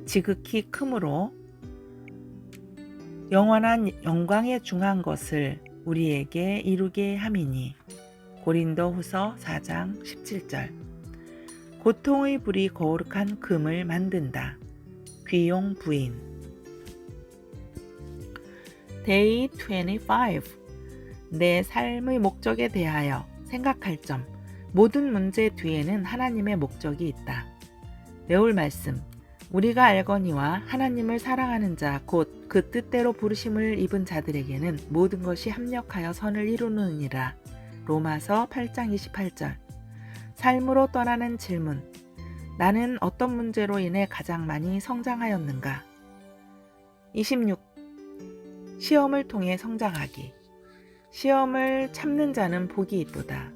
지극히 크므로 영원한 영광에 중한 것을 우리에게 이루게 함이니. 고린도후서 4장 17절. 고통의 불이 거룩한 금을 만든다. 귀용 부인. Day 25. 내 삶의 목적에 대하여 생각할 점. 모든 문제 뒤에는 하나님의 목적이 있다. 외울 말씀. 우리가 알거니와 하나님을 사랑하는 자 곧 그 뜻대로 부르심을 입은 자들에게는 모든 것이 합력하여 선을 이루느니라. 로마서 8장 28절. 삶으로 떠나는 질문. 나는 어떤 문제로 인해 가장 많이 성장하였는가? 26. 시험을 통해 성장하기. 시험을 참는 자는 복이 있도다.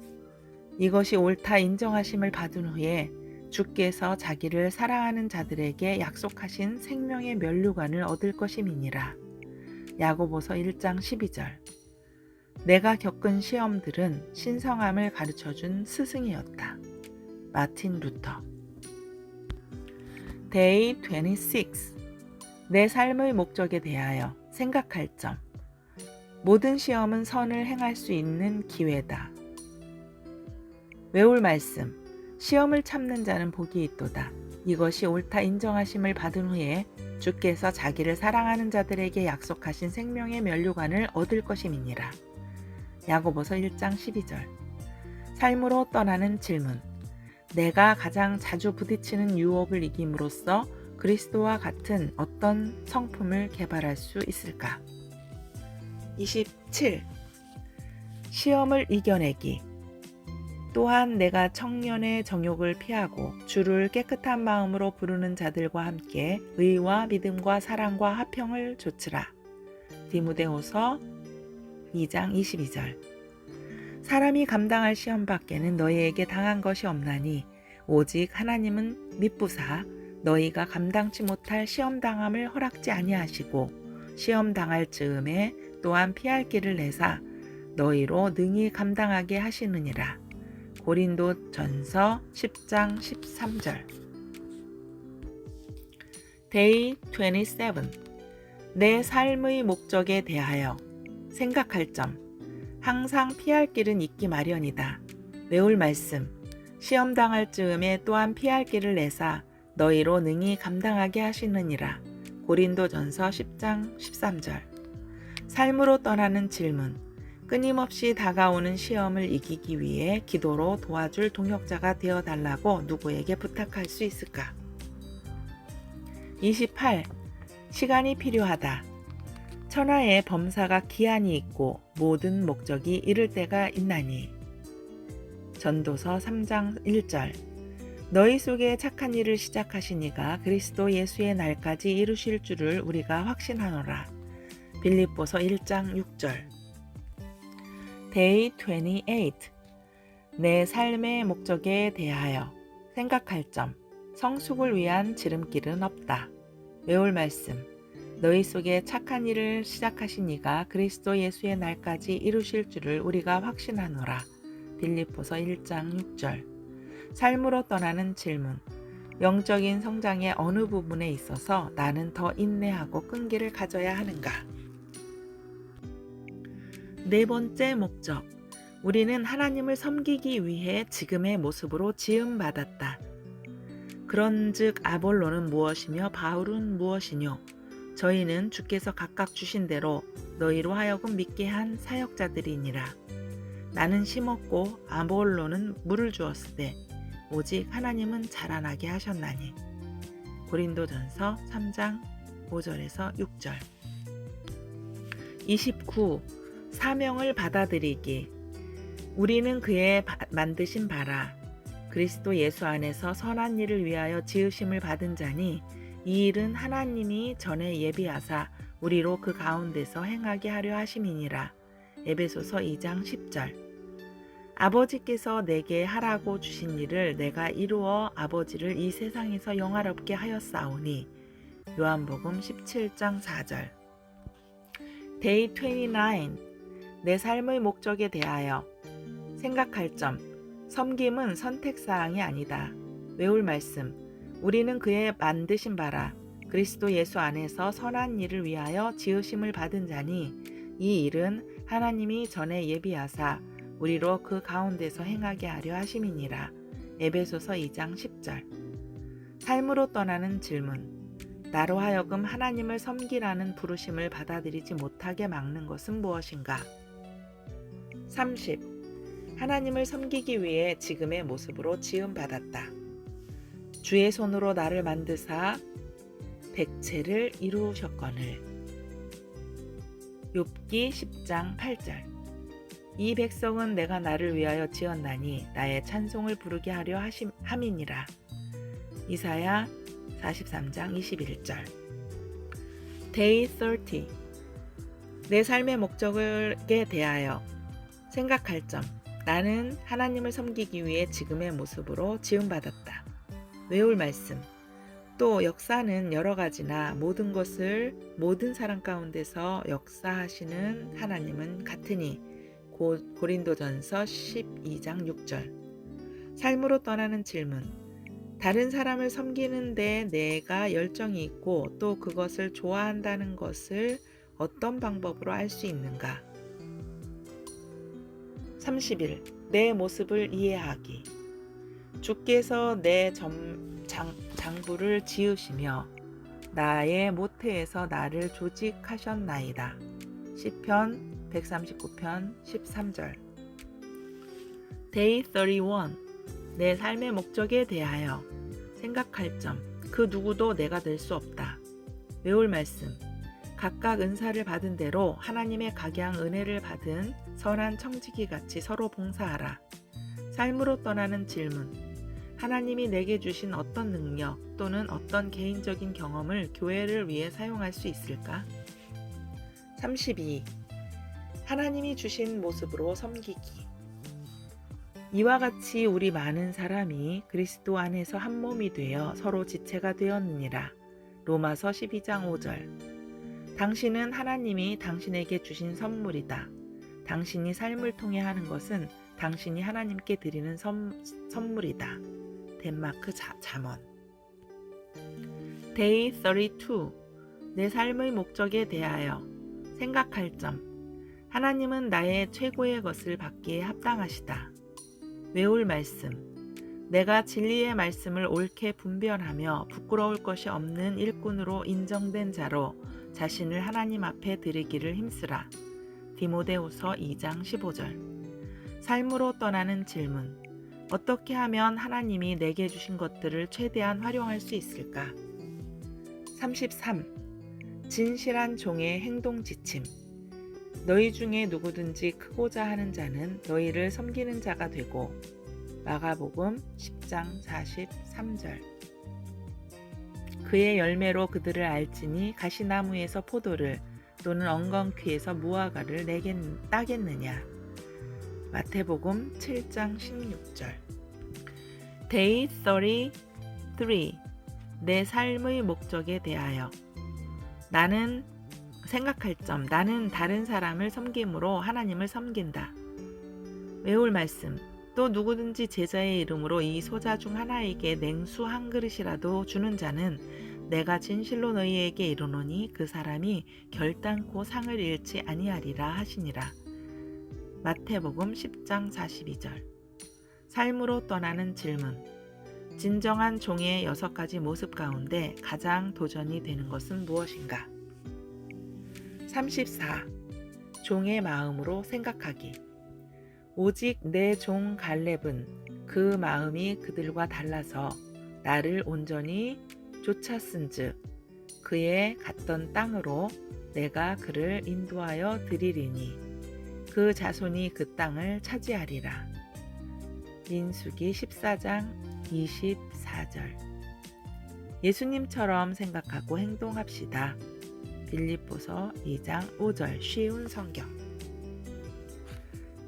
이것이 옳다 인정하심을 받은 후에 주께서 자기를 사랑하는 자들에게 약속하신 생명의 면류관을 얻을 것임이니라. 야고보서 1장 12절. 내가 겪은 시험들은 신성함을 가르쳐준 스승이었다. 마틴 루터. Day 26. 내 삶의 목적에 대하여 생각할 점. 모든 시험은 선을 행할 수 있는 기회다. 외울 말씀. 시험을 참는 자는 복이 있도다. 이것이 옳다 인정하심을 받은 후에 주께서 자기를 사랑하는 자들에게 약속하신 생명의 면류관을 얻을 것임이니라. 야고보서 1장 12절. 삶으로 떠나는 질문. 내가 가장 자주 부딪히는 유혹을 이김으로써 그리스도와 같은 어떤 성품을 개발할 수 있을까? 27. 시험을 이겨내기. 또한 내가 청년의 정욕을 피하고 주를 깨끗한 마음으로 부르는 자들과 함께 의와 믿음과 사랑과 화평을 조치라. 디모데후서 2장 22절. 사람이 감당할 시험 밖에는 너희에게 당한 것이 없나니 오직 하나님은 미쁘사 너희가 감당치 못할 시험 당함을 허락지 아니하시고 시험 당할 즈음에 또한 피할 길을 내사 너희로 능히 감당하게 하시느니라. 고린도전서 10장 13절. Day 27. 내 삶의 목적에 대하여 생각할 점. 항상 피할 길은 있기 마련이다. 외울 말씀. 시험 당할 즈음에 또한 피할 길을 내사 너희로 능히 감당하게 하시느니라. 고린도전서 10장 13절. 삶으로 떠나는 질문. 끊임없이 다가오는 시험을 이기기 위해 기도로 도와줄 동역자가 되어 달라고 누구에게 부탁할 수 있을까? 28. 시간이 필요하다. 천하에 범사가 기한이 있고 모든 목적이 이를 때가 있나니. 전도서 3장 1절. 너희 속에 착한 일을 시작하신 이가 그리스도 예수의 날까지 이루실 줄을 우리가 확신하노라. 빌립보서 1장 6절. Day 28. 내 삶의 목적에 대하여 생각할 점. 성숙을 위한 지름길은 없다. 외울 말씀. 너희 속에 착한 일을 시작하신 이가 그리스도 예수의 날까지 이루실 줄을 우리가 확신하노라. 빌립보서 1장 6절. 삶으로 떠나는 질문. 영적인 성장의 어느 부분에 있어서 나는 더 인내하고 끈기를 가져야 하는가? 네 번째 목적. 우리는 하나님을 섬기기 위해 지금의 모습으로 지음받았다. 그런즉 아볼로는 무엇이며 바울은 무엇이뇨? 저희는 주께서 각각 주신 대로 너희로 하여금 믿게 한 사역자들이니라. 나는 심었고 아볼로는 물을 주었으되 오직 하나님은 자라나게 하셨나니. 고린도전서 3장 5절에서 6절. 29. 사명을 받아들이기. 우리는 그의 만드신 바라 그리스도 예수 안에서 선한 일을 위하여 지으심을 받은 자니 이 일은 하나님이 전에 예비하사 우리로 그 가운데서 행하게 하려 하심이니라. 에베소서 2장 10절. 아버지께서 내게 하라고 주신 일을 내가 이루어 아버지를 이 세상에서 영화롭게 하였사오니. 요한복음 17장 4절. Day 29. 내 삶의 목적에 대하여 생각할 점. 섬김은 선택사항이 아니다. 외울 말씀. 우리는 그의 만드신 바라 그리스도 예수 안에서 선한 일을 위하여 지으심을 받은 자니 이 일은 하나님이 전에 예비하사 우리로 그 가운데서 행하게 하려 하심이니라. 에베소서 2장 10절. 삶으로 떠나는 질문. 나로 하여금 하나님을 섬기라는 부르심을 받아들이지 못하게 막는 것은 무엇인가? 30. 하나님을 섬기기 위해 지금의 모습으로 지음받았다. 주의 손으로 나를 만드사 백체를 이루셨거늘. 욥기 10장 8절. 이 백성은 내가 나를 위하여 지었나니 나의 찬송을 부르게 하려 함이니라. 이사야 43장 21절. Day 30. 내 삶의 목적에 대하여 생각할 점. 나는 하나님을 섬기기 위해 지금의 모습으로 지음받았다. 외울 말씀. 또 역사는 여러 가지나 모든 것을 모든 사람 가운데서 역사하시는 하나님은 같으니. 고린도전서 12장 6절. 삶으로 떠나는 질문. 다른 사람을 섬기는데 내가 열정이 있고 또 그것을 좋아한다는 것을 어떤 방법으로 알 수 있는가? 30일. 내 모습을 이해하기. 주께서 내 장부를 지으시며 나의 모태에서 나를 조직하셨나이다. 시편 139편 13절. Day 31. 내 삶의 목적에 대하여 생각할 점. 그 누구도 내가 될 수 없다. 외울 말씀. 각각 은사를 받은 대로 하나님의 각양 은혜를 받은 선한 청지기 같이 서로 봉사하라. 삶으로 떠나는 질문. 하나님이 내게 주신 어떤 능력 또는 어떤 개인적인 경험을 교회를 위해 사용할 수 있을까? 32. 하나님이 주신 모습으로 섬기기. 이와 같이 우리 많은 사람이 그리스도 안에서 한 몸이 되어 서로 지체가 되었느니라. 로마서 12장 5절. 당신은 하나님이 당신에게 주신 선물이다. 당신이 삶을 통해 하는 것은 당신이 하나님께 드리는 선물이다. 덴마크 잠언. Day 32. 내 삶의 목적에 대하여 생각할 점. 하나님은 나의 최고의 것을 받기에 합당하시다. 외울 말씀. 내가 진리의 말씀을 옳게 분별하며 부끄러울 것이 없는 일꾼으로 인정된 자로 자신을 하나님 앞에 드리기를 힘쓰라. 디모데후서 2장 15절. 삶으로 떠나는 질문. 어떻게 하면 하나님이 내게 주신 것들을 최대한 활용할 수 있을까? 33. 진실한 종의 행동 지침. 너희 중에 누구든지 크고자 하는 자는 너희를 섬기는 자가 되고. 마가복음 10장 43절. 그의 열매로 그들을 알지니 가시나무에서 포도를 또는 엉겅퀴에서 무화과를 따겠느냐. 마태복음 7장 16절. Day 33. 내 삶의 목적에 대하여 생각할 점. 나는 다른 사람을 섬김으로 하나님을 섬긴다. 외울 말씀. 또 누구든지 제자의 이름으로 이 소자 중 하나에게 냉수 한 그릇이라도 주는 자는 내가 진실로 너희에게 이르노니 그 사람이 결단코 상을 잃지 아니하리라 하시니라. 마태복음 10장 42절. 삶으로 떠나는 질문. 진정한 종의 6가지 모습 가운데 가장 도전이 되는 것은 무엇인가? 34. 종의 마음으로 생각하기. 오직 내 종 갈렙은 그 마음이 그들과 달라서 나를 온전히 쫓았은즉 그의 갔던 땅으로 내가 그를 인도하여 드리리니 그 자손이 그 땅을 차지하리라. 민수기 14장 24절. 예수님처럼 생각하고 행동합시다. 빌립보서 2장 5절. 쉬운 성경.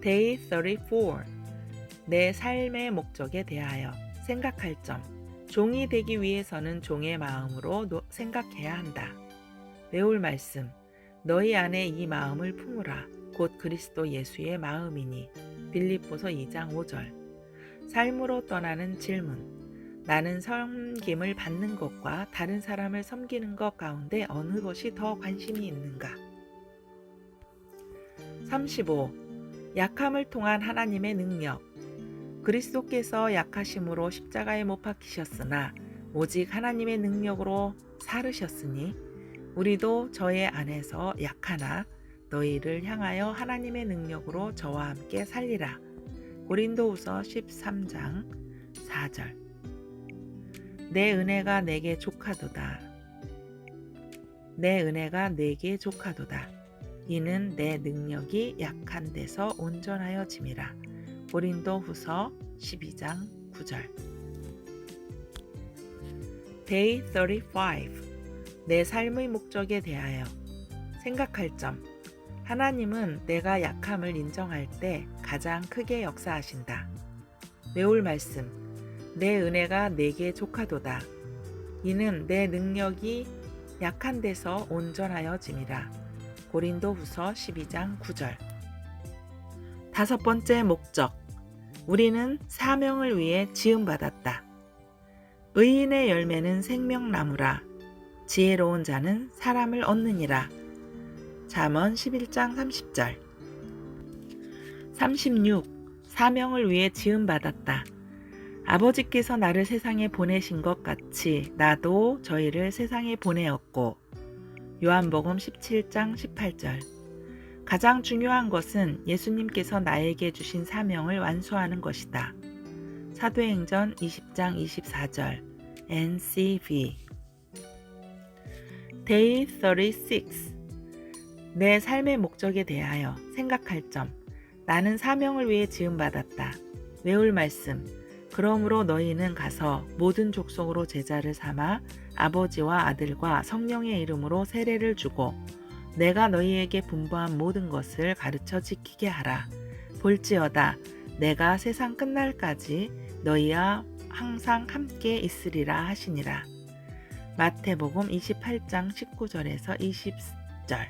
Day 34. 내 삶의 목적에 대하여 생각할 점. 종이 되기 위해서는 종의 마음으로 생각해야 한다. 외울 말씀. 너희 안에 이 마음을 품으라. 곧 그리스도 예수의 마음이니. 빌립보서 2장 5절. 삶으로 떠나는 질문. 나는 섬김을 받는 것과 다른 사람을 섬기는 것 가운데 어느 것이 더 관심이 있는가? 35. 약함을 통한 하나님의 능력. 그리스도께서 약하심으로 십자가에 못 박히셨으나 오직 하나님의 능력으로 살으셨으니 우리도 저의 안에서 약하나 너희를 향하여 하나님의 능력으로 저와 함께 살리라. 고린도후서 13장 4절. 내 은혜가 내게 족하도다. 내 은혜가 내게 족하도다. 이는 내 능력이 약한 데서 온전하여 짐이라. 고린도후서 12장 9절. Day 35. 내 삶의 목적에 대하여 생각할 점. 하나님은 내가 약함을 인정할 때 가장 크게 역사하신다. 외울 말씀. 내 은혜가 내게 족하도다. 이는 내 능력이 약한 데서 온전하여 짐이라. 고린도후서 12장 9절. 5번째 목적. 우리는 사명을 위해 지음받았다. 의인의 열매는 생명나무라. 지혜로운 자는 사람을 얻느니라. 잠언 11장 30절. 36. 사명을 위해 지음받았다. 아버지께서 나를 세상에 보내신 것 같이 나도 저희를 세상에 보내었고. 요한복음 17장 18절. 가장 중요한 것은 예수님께서 나에게 주신 사명을 완수하는 것이다. 사도행전 20장 24절. NCV. Day 36. 내 삶의 목적에 대하여 생각할 점. 나는 사명을 위해 지음받았다. 외울 말씀. 그러므로 너희는 가서 모든 족속으로 제자를 삼아 아버지와 아들과 성령의 이름으로 세례를 주고 내가 너희에게 분부한 모든 것을 가르쳐 지키게 하라. 볼지어다 내가 세상 끝날까지 너희와 항상 함께 있으리라 하시니라. 마태복음 28장 19절에서 20절.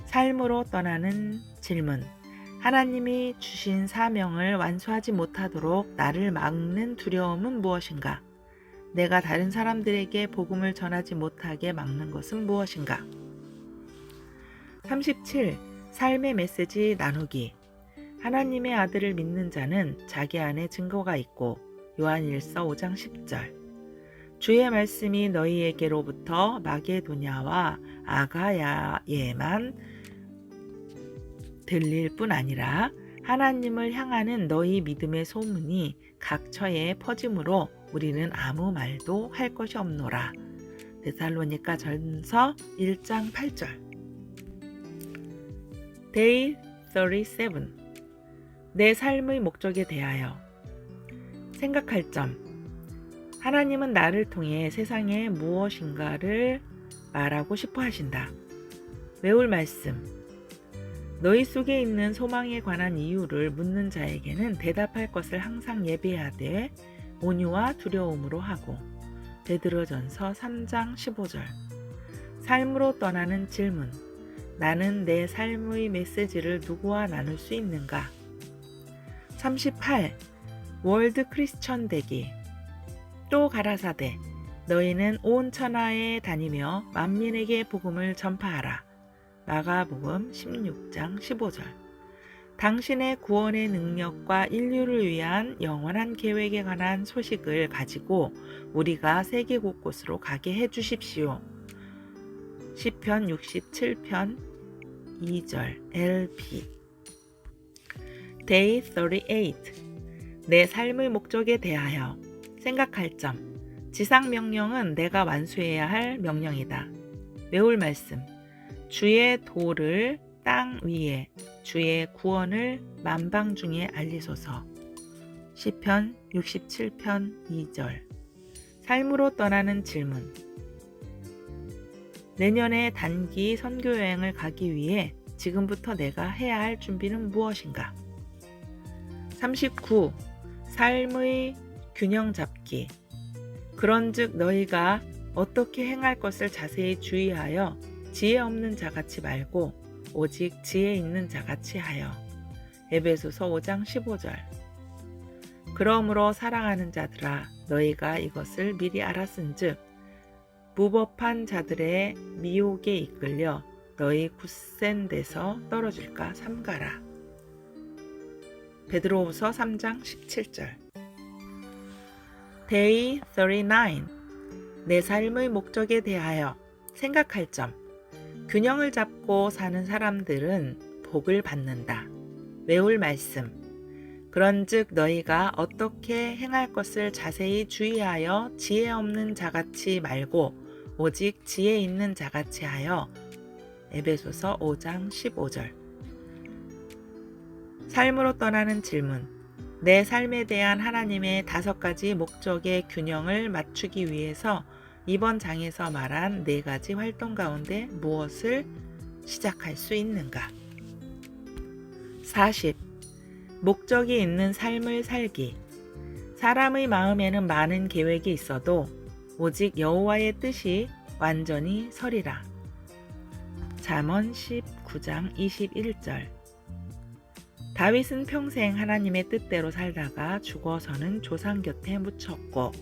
삶으로 떠나는 질문. 하나님이 주신 사명을 완수하지 못하도록 나를 막는 두려움은 무엇인가? 내가 다른 사람들에게 복음을 전하지 못하게 막는 것은 무엇인가? 37. 삶의 메시지 나누기. 하나님의 아들을 믿는 자는 자기 안에 증거가 있고 요한일서 5장 10절. 주의 말씀이 너희에게로부터 마게도냐와 아가야에만 들릴 뿐 아니라 하나님을 향하는 너희 믿음의 소문이 각 처에 퍼짐으로 우리는 아무 말도 할 것이 없노라. 데살로니가 전서 1장 8절. Day 37. 내 삶의 목적에 대하여 생각할 점. 하나님은 나를 통해 세상에 무엇인가를 말하고 싶어 하신다. 외울 말씀. 너희 속에 있는 소망에 관한 이유를 묻는 자에게는 대답할 것을 항상 예비하되 온유와 두려움으로 하고. 베드로전서 3장 15절. 삶으로 떠나는 질문. 나는 내 삶의 메시지를 누구와 나눌 수 있는가? 38. 월드 크리스천 되기. 또 가라사대 너희는 온 천하에 다니며 만민에게 복음을 전파하라. 마가복음 16장 15절. 당신의 구원의 능력과 인류를 위한 영원한 계획에 관한 소식을 가지고 우리가 세계 곳곳으로 가게 해 주십시오. 시편 67편 2절 LP. Day 38. 내 삶의 목적에 대하여 생각할 점. 지상 명령은 내가 완수해야 할 명령이다. 외울 말씀. 주의 도를 땅 위에, 주의 구원을 만방 중에 알리소서. 시편 67편 2절. 삶으로 떠나는 질문. 내년에 단기 선교여행을 가기 위해 지금부터 내가 해야 할 준비는 무엇인가? 39. 삶의 균형 잡기. 그런즉 너희가 어떻게 행할 것을 자세히 주의하여 지혜 없는 자같이 말고 오직 지혜 있는 자같이 하여. 에베소서 5장 15절. 그러므로 사랑하는 자들아 너희가 이것을 미리 알았은즉 무법한 자들의 미혹에 이끌려 너희 굳센 데서 떨어질까 삼가라. 베드로후서 3장 17절. Day 39. 내 삶의 목적에 대하여 생각할 점. 균형을 잡고 사는 사람들은 복을 받는다. 외울 말씀. 그런즉 너희가 어떻게 행할 것을 자세히 주의하여 지혜 없는 자같이 말고 오직 지혜 있는 자같이 하여. 에베소서 5장 15절. 삶으로 떠나는 질문. 내 삶에 대한 하나님의 5가지 목적의 균형을 맞추기 위해서 이번 장에서 말한 4가지 활동 가운데 무엇을 시작할 수 있는가? 40. 목적이 있는 삶을 살기. 사람의 마음에는 많은 계획이 있어도 오직 여호와의 뜻이 완전히 서리라. 잠언 19장 21절. 다윗은 평생 하나님의 뜻대로 살다가 죽어서는 조상 곁에 묻혔고.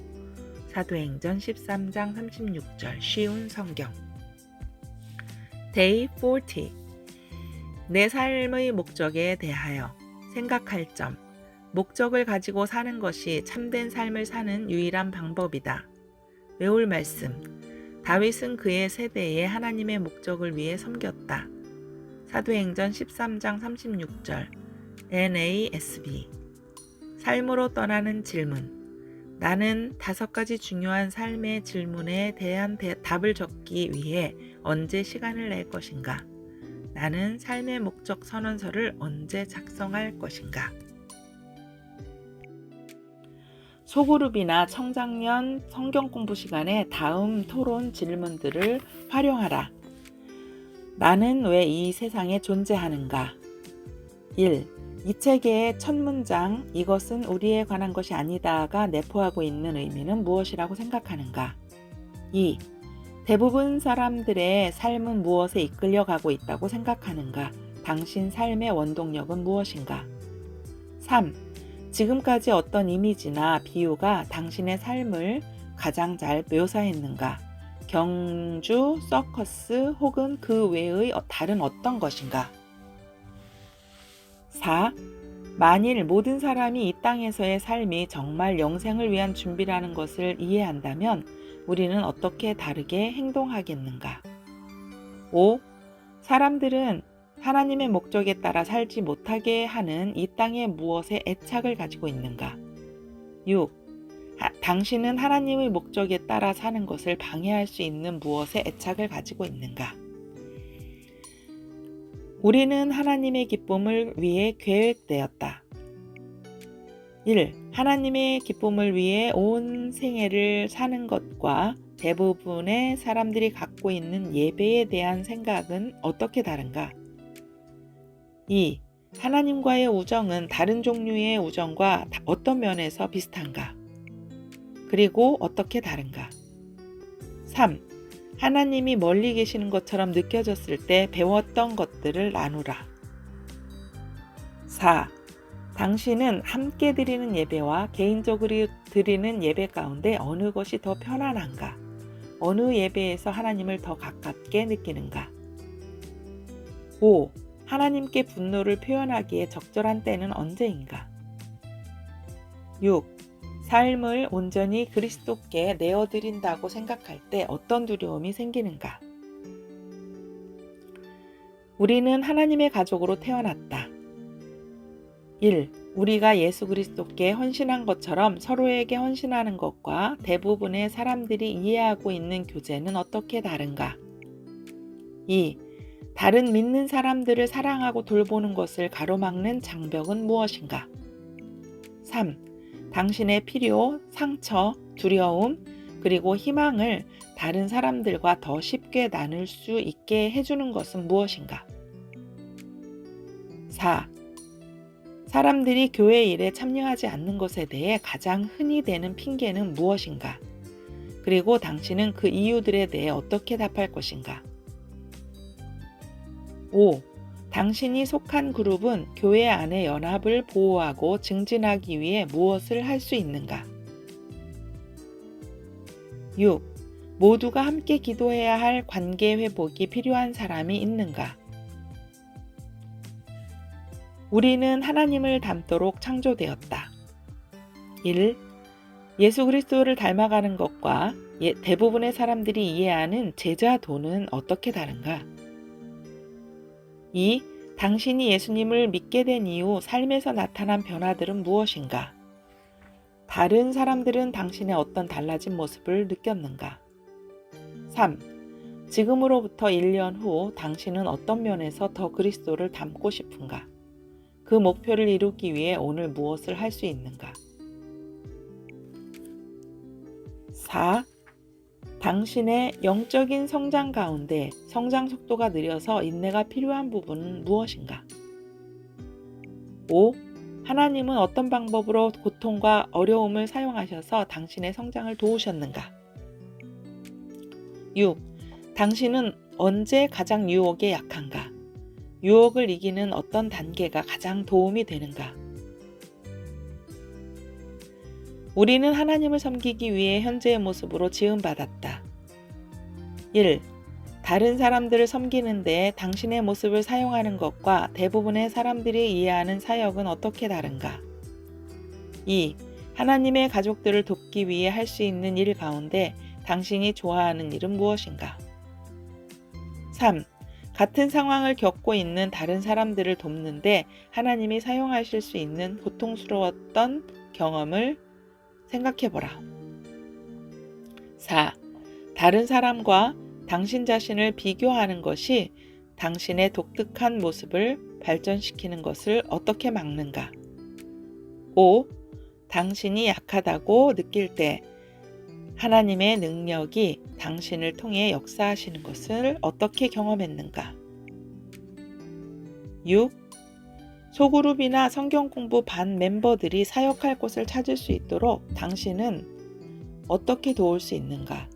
사도행전 13장 36절. 쉬운 성경. Day 40. 내 삶의 목적에 대하여 생각할 점. 목적을 가지고 사는 것이 참된 삶을 사는 유일한 방법이다. 외울 말씀. 다윗은 그의 세대에 하나님의 목적을 위해 섬겼다. 사도행전 13장 36절. NASB. 삶으로 떠나는 질문. 나는 5가지 중요한 삶의 질문에 대한 답을 적기 위해 언제 시간을 낼 것인가? 나는 삶의 목적 선언서를 언제 작성할 것인가? 소그룹이나 청장년 성경 공부 시간에 다음 토론 질문들을 활용하라. 나는 왜 이 세상에 존재하는가? 1. 이 책의 첫 문장 이것은 우리에 관한 것이 아니다가 내포하고 있는 의미는 무엇이라고 생각하는가? 2. 대부분 사람들의 삶은 무엇에 이끌려가고 있다고 생각하는가? 당신 삶의 원동력은 무엇인가? 3. 지금까지 어떤 이미지나 비유가 당신의 삶을 가장 잘 묘사했는가? 경주, 서커스 혹은 그 외의 다른 어떤 것인가? 4. 만일 모든 사람이 이 땅에서의 삶이 정말 영생을 위한 준비라는 것을 이해한다면 우리는 어떻게 다르게 행동하겠는가? 5. 사람들은 하나님의 목적에 따라 살지 못하게 하는 이 땅의 무엇에 애착을 가지고 있는가? 6. 당신은 하나님의 목적에 따라 사는 것을 방해할 수 있는 무엇에 애착을 가지고 있는가? 우리는 하나님의 기쁨을 위해 계획되었다. 1. 하나님의 기쁨을 위해 온 생애를 사는 것과 대부분의 사람들이 갖고 있는 예배에 대한 생각은 어떻게 다른가? 2. 하나님과의 우정은 다른 종류의 우정과 어떤 면에서 비슷한가? 그리고 어떻게 다른가? 3. 하나님이 멀리 계시는 것처럼 느껴졌을 때 배웠던 것들을 나누라. 4. 당신은 함께 드리는 예배와 개인적으로 드리는 예배 가운데 어느 것이 더 편안한가? 어느 예배에서 하나님을 더 가깝게 느끼는가? 5. 하나님께 분노를 표현하기에 적절한 때는 언제인가? 6. 삶을 온전히 그리스도께 내어드린다고 생각할 때 어떤 두려움이 생기는가? 우리는 하나님의 가족으로 태어났다. 1. 우리가 예수 그리스도께 헌신한 것처럼 서로에게 헌신하는 것과 대부분의 사람들이 이해하고 있는 교제는 어떻게 다른가? 2. 다른 믿는 사람들을 사랑하고 돌보는 것을 가로막는 장벽은 무엇인가? 3. 당신의 필요, 상처, 두려움, 그리고 희망을 다른 사람들과 더 쉽게 나눌 수 있게 해주는 것은 무엇인가? 4. 사람들이 교회 일에 참여하지 않는 것에 대해 가장 흔히 되는 핑계는 무엇인가? 그리고 당신은 그 이유들에 대해 어떻게 답할 것인가? 5. 당신이 속한 그룹은 교회 안의 연합을 보호하고 증진하기 위해 무엇을 할 수 있는가? 6. 모두가 함께 기도해야 할 관계 회복이 필요한 사람이 있는가? 우리는 하나님을 닮도록 창조되었다. 1. 예수 그리스도를 닮아가는 것과 대부분의 사람들이 이해하는 제자도는 어떻게 다른가? 2. 당신이 예수님을 믿게 된 이후 삶에서 나타난 변화들은 무엇인가? 다른 사람들은 당신의 어떤 달라진 모습을 느꼈는가? 3. 지금으로부터 1년 후 당신은 어떤 면에서 더 그리스도를 닮고 싶은가? 그 목표를 이루기 위해 오늘 무엇을 할 수 있는가? 4. 당신의 영적인 성장 가운데 성장 속도가 느려서 인내가 필요한 부분은 무엇인가? 5. 하나님은 어떤 방법으로 고통과 어려움을 사용하셔서 당신의 성장을 도우셨는가? 6. 당신은 언제 가장 유혹에 약한가? 유혹을 이기는 어떤 단계가 가장 도움이 되는가? 우리는 하나님을 섬기기 위해 현재의 모습으로 지음받았다. 1. 다른 사람들을 섬기는 데 당신의 모습을 사용하는 것과 대부분의 사람들이 이해하는 사역은 어떻게 다른가? 2. 하나님의 가족들을 돕기 위해 할 수 있는 일 가운데 당신이 좋아하는 일은 무엇인가? 3. 같은 상황을 겪고 있는 다른 사람들을 돕는데 하나님이 사용하실 수 있는 고통스러웠던 경험을 생각해보라. 4. 다른 사람과 당신 자신을 비교하는 것이 당신의 독특한 모습을 발전시키는 것을 어떻게 막는가? 5. 당신이 약하다고 느낄 때 하나님의 능력이 당신을 통해 역사하시는 것을 어떻게 경험했는가? 6. 소그룹이나 성경 공부 반 멤버들이 사역할 곳을 찾을 수 있도록 당신은 어떻게 도울 수 있는가?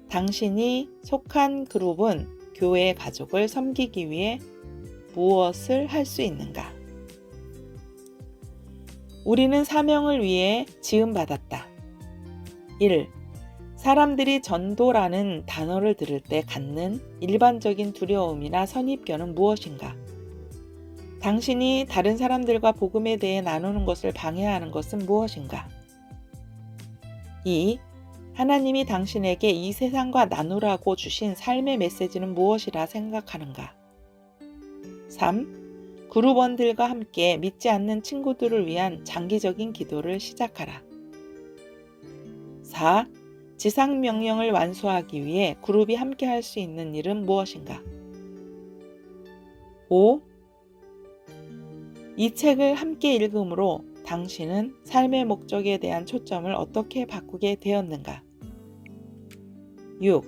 당신이 속한 그룹은 교회의 가족을 섬기기 위해 무엇을 할 수 있는가? 우리는 사명을 위해 지음받았다. 1. 사람들이 전도라는 단어를 들을 때 갖는 일반적인 두려움이나 선입견은 무엇인가? 당신이 다른 사람들과 복음에 대해 나누는 것을 방해하는 것은 무엇인가? 2. 하나님이 당신에게 이 세상과 나누라고 주신 삶의 메시지는 무엇이라 생각하는가? 3. 그룹원들과 함께 믿지 않는 친구들을 위한 장기적인 기도를 시작하라. 4. 지상 명령을 완수하기 위해 그룹이 함께 할 수 있는 일은 무엇인가? 5. 이 책을 함께 읽음으로 당신은 삶의 목적에 대한 초점을 어떻게 바꾸게 되었는가? 6.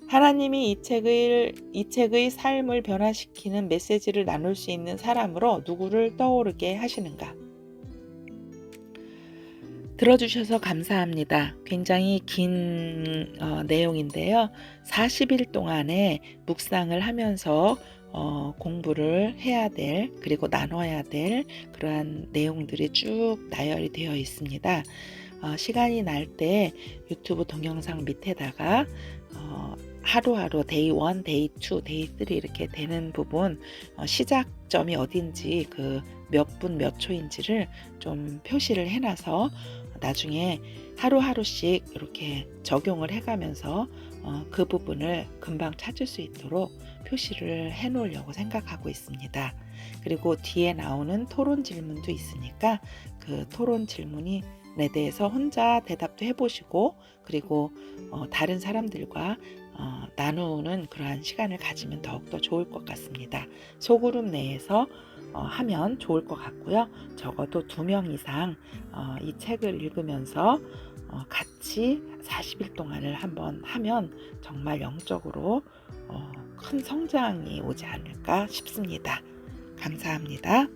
하나님이 이 책의 삶을 변화시키는 메시지를 나눌 수 있는 사람으로 누구를 떠오르게 하시는가? 들어주셔서 감사합니다. 굉장히 긴 내용인데요. 40일 동안에 묵상을 하면서 공부를 해야 될, 그리고 나눠야 될 그러한 내용들이 쭉 나열이 되어 있습니다. 시간이 날 때 유튜브 동영상 밑에다가 하루하루 데이 1, 데이 2, 데이 3 이렇게 되는 부분, 시작점이 어딘지, 그 몇 분 몇 초인지를 좀 표시를 해놔서 나중에 하루하루씩 이렇게 적용을 해가면서 그 부분을 금방 찾을 수 있도록 표시를 해 놓으려고 생각하고 있습니다. 그리고 뒤에 나오는 토론 질문도 있으니까 그 토론 질문에 대해서 혼자 대답도 해보시고, 그리고 다른 사람들과 나누는 그러한 시간을 가지면 더욱더 좋을 것 같습니다. 소그룹 내에서 하면 좋을 것 같고요. 적어도 2명 이상 이 책을 읽으면서 같이 40일 동안을 한번 하면 정말 영적으로 큰 성장이 오지 않을까 싶습니다. 감사합니다.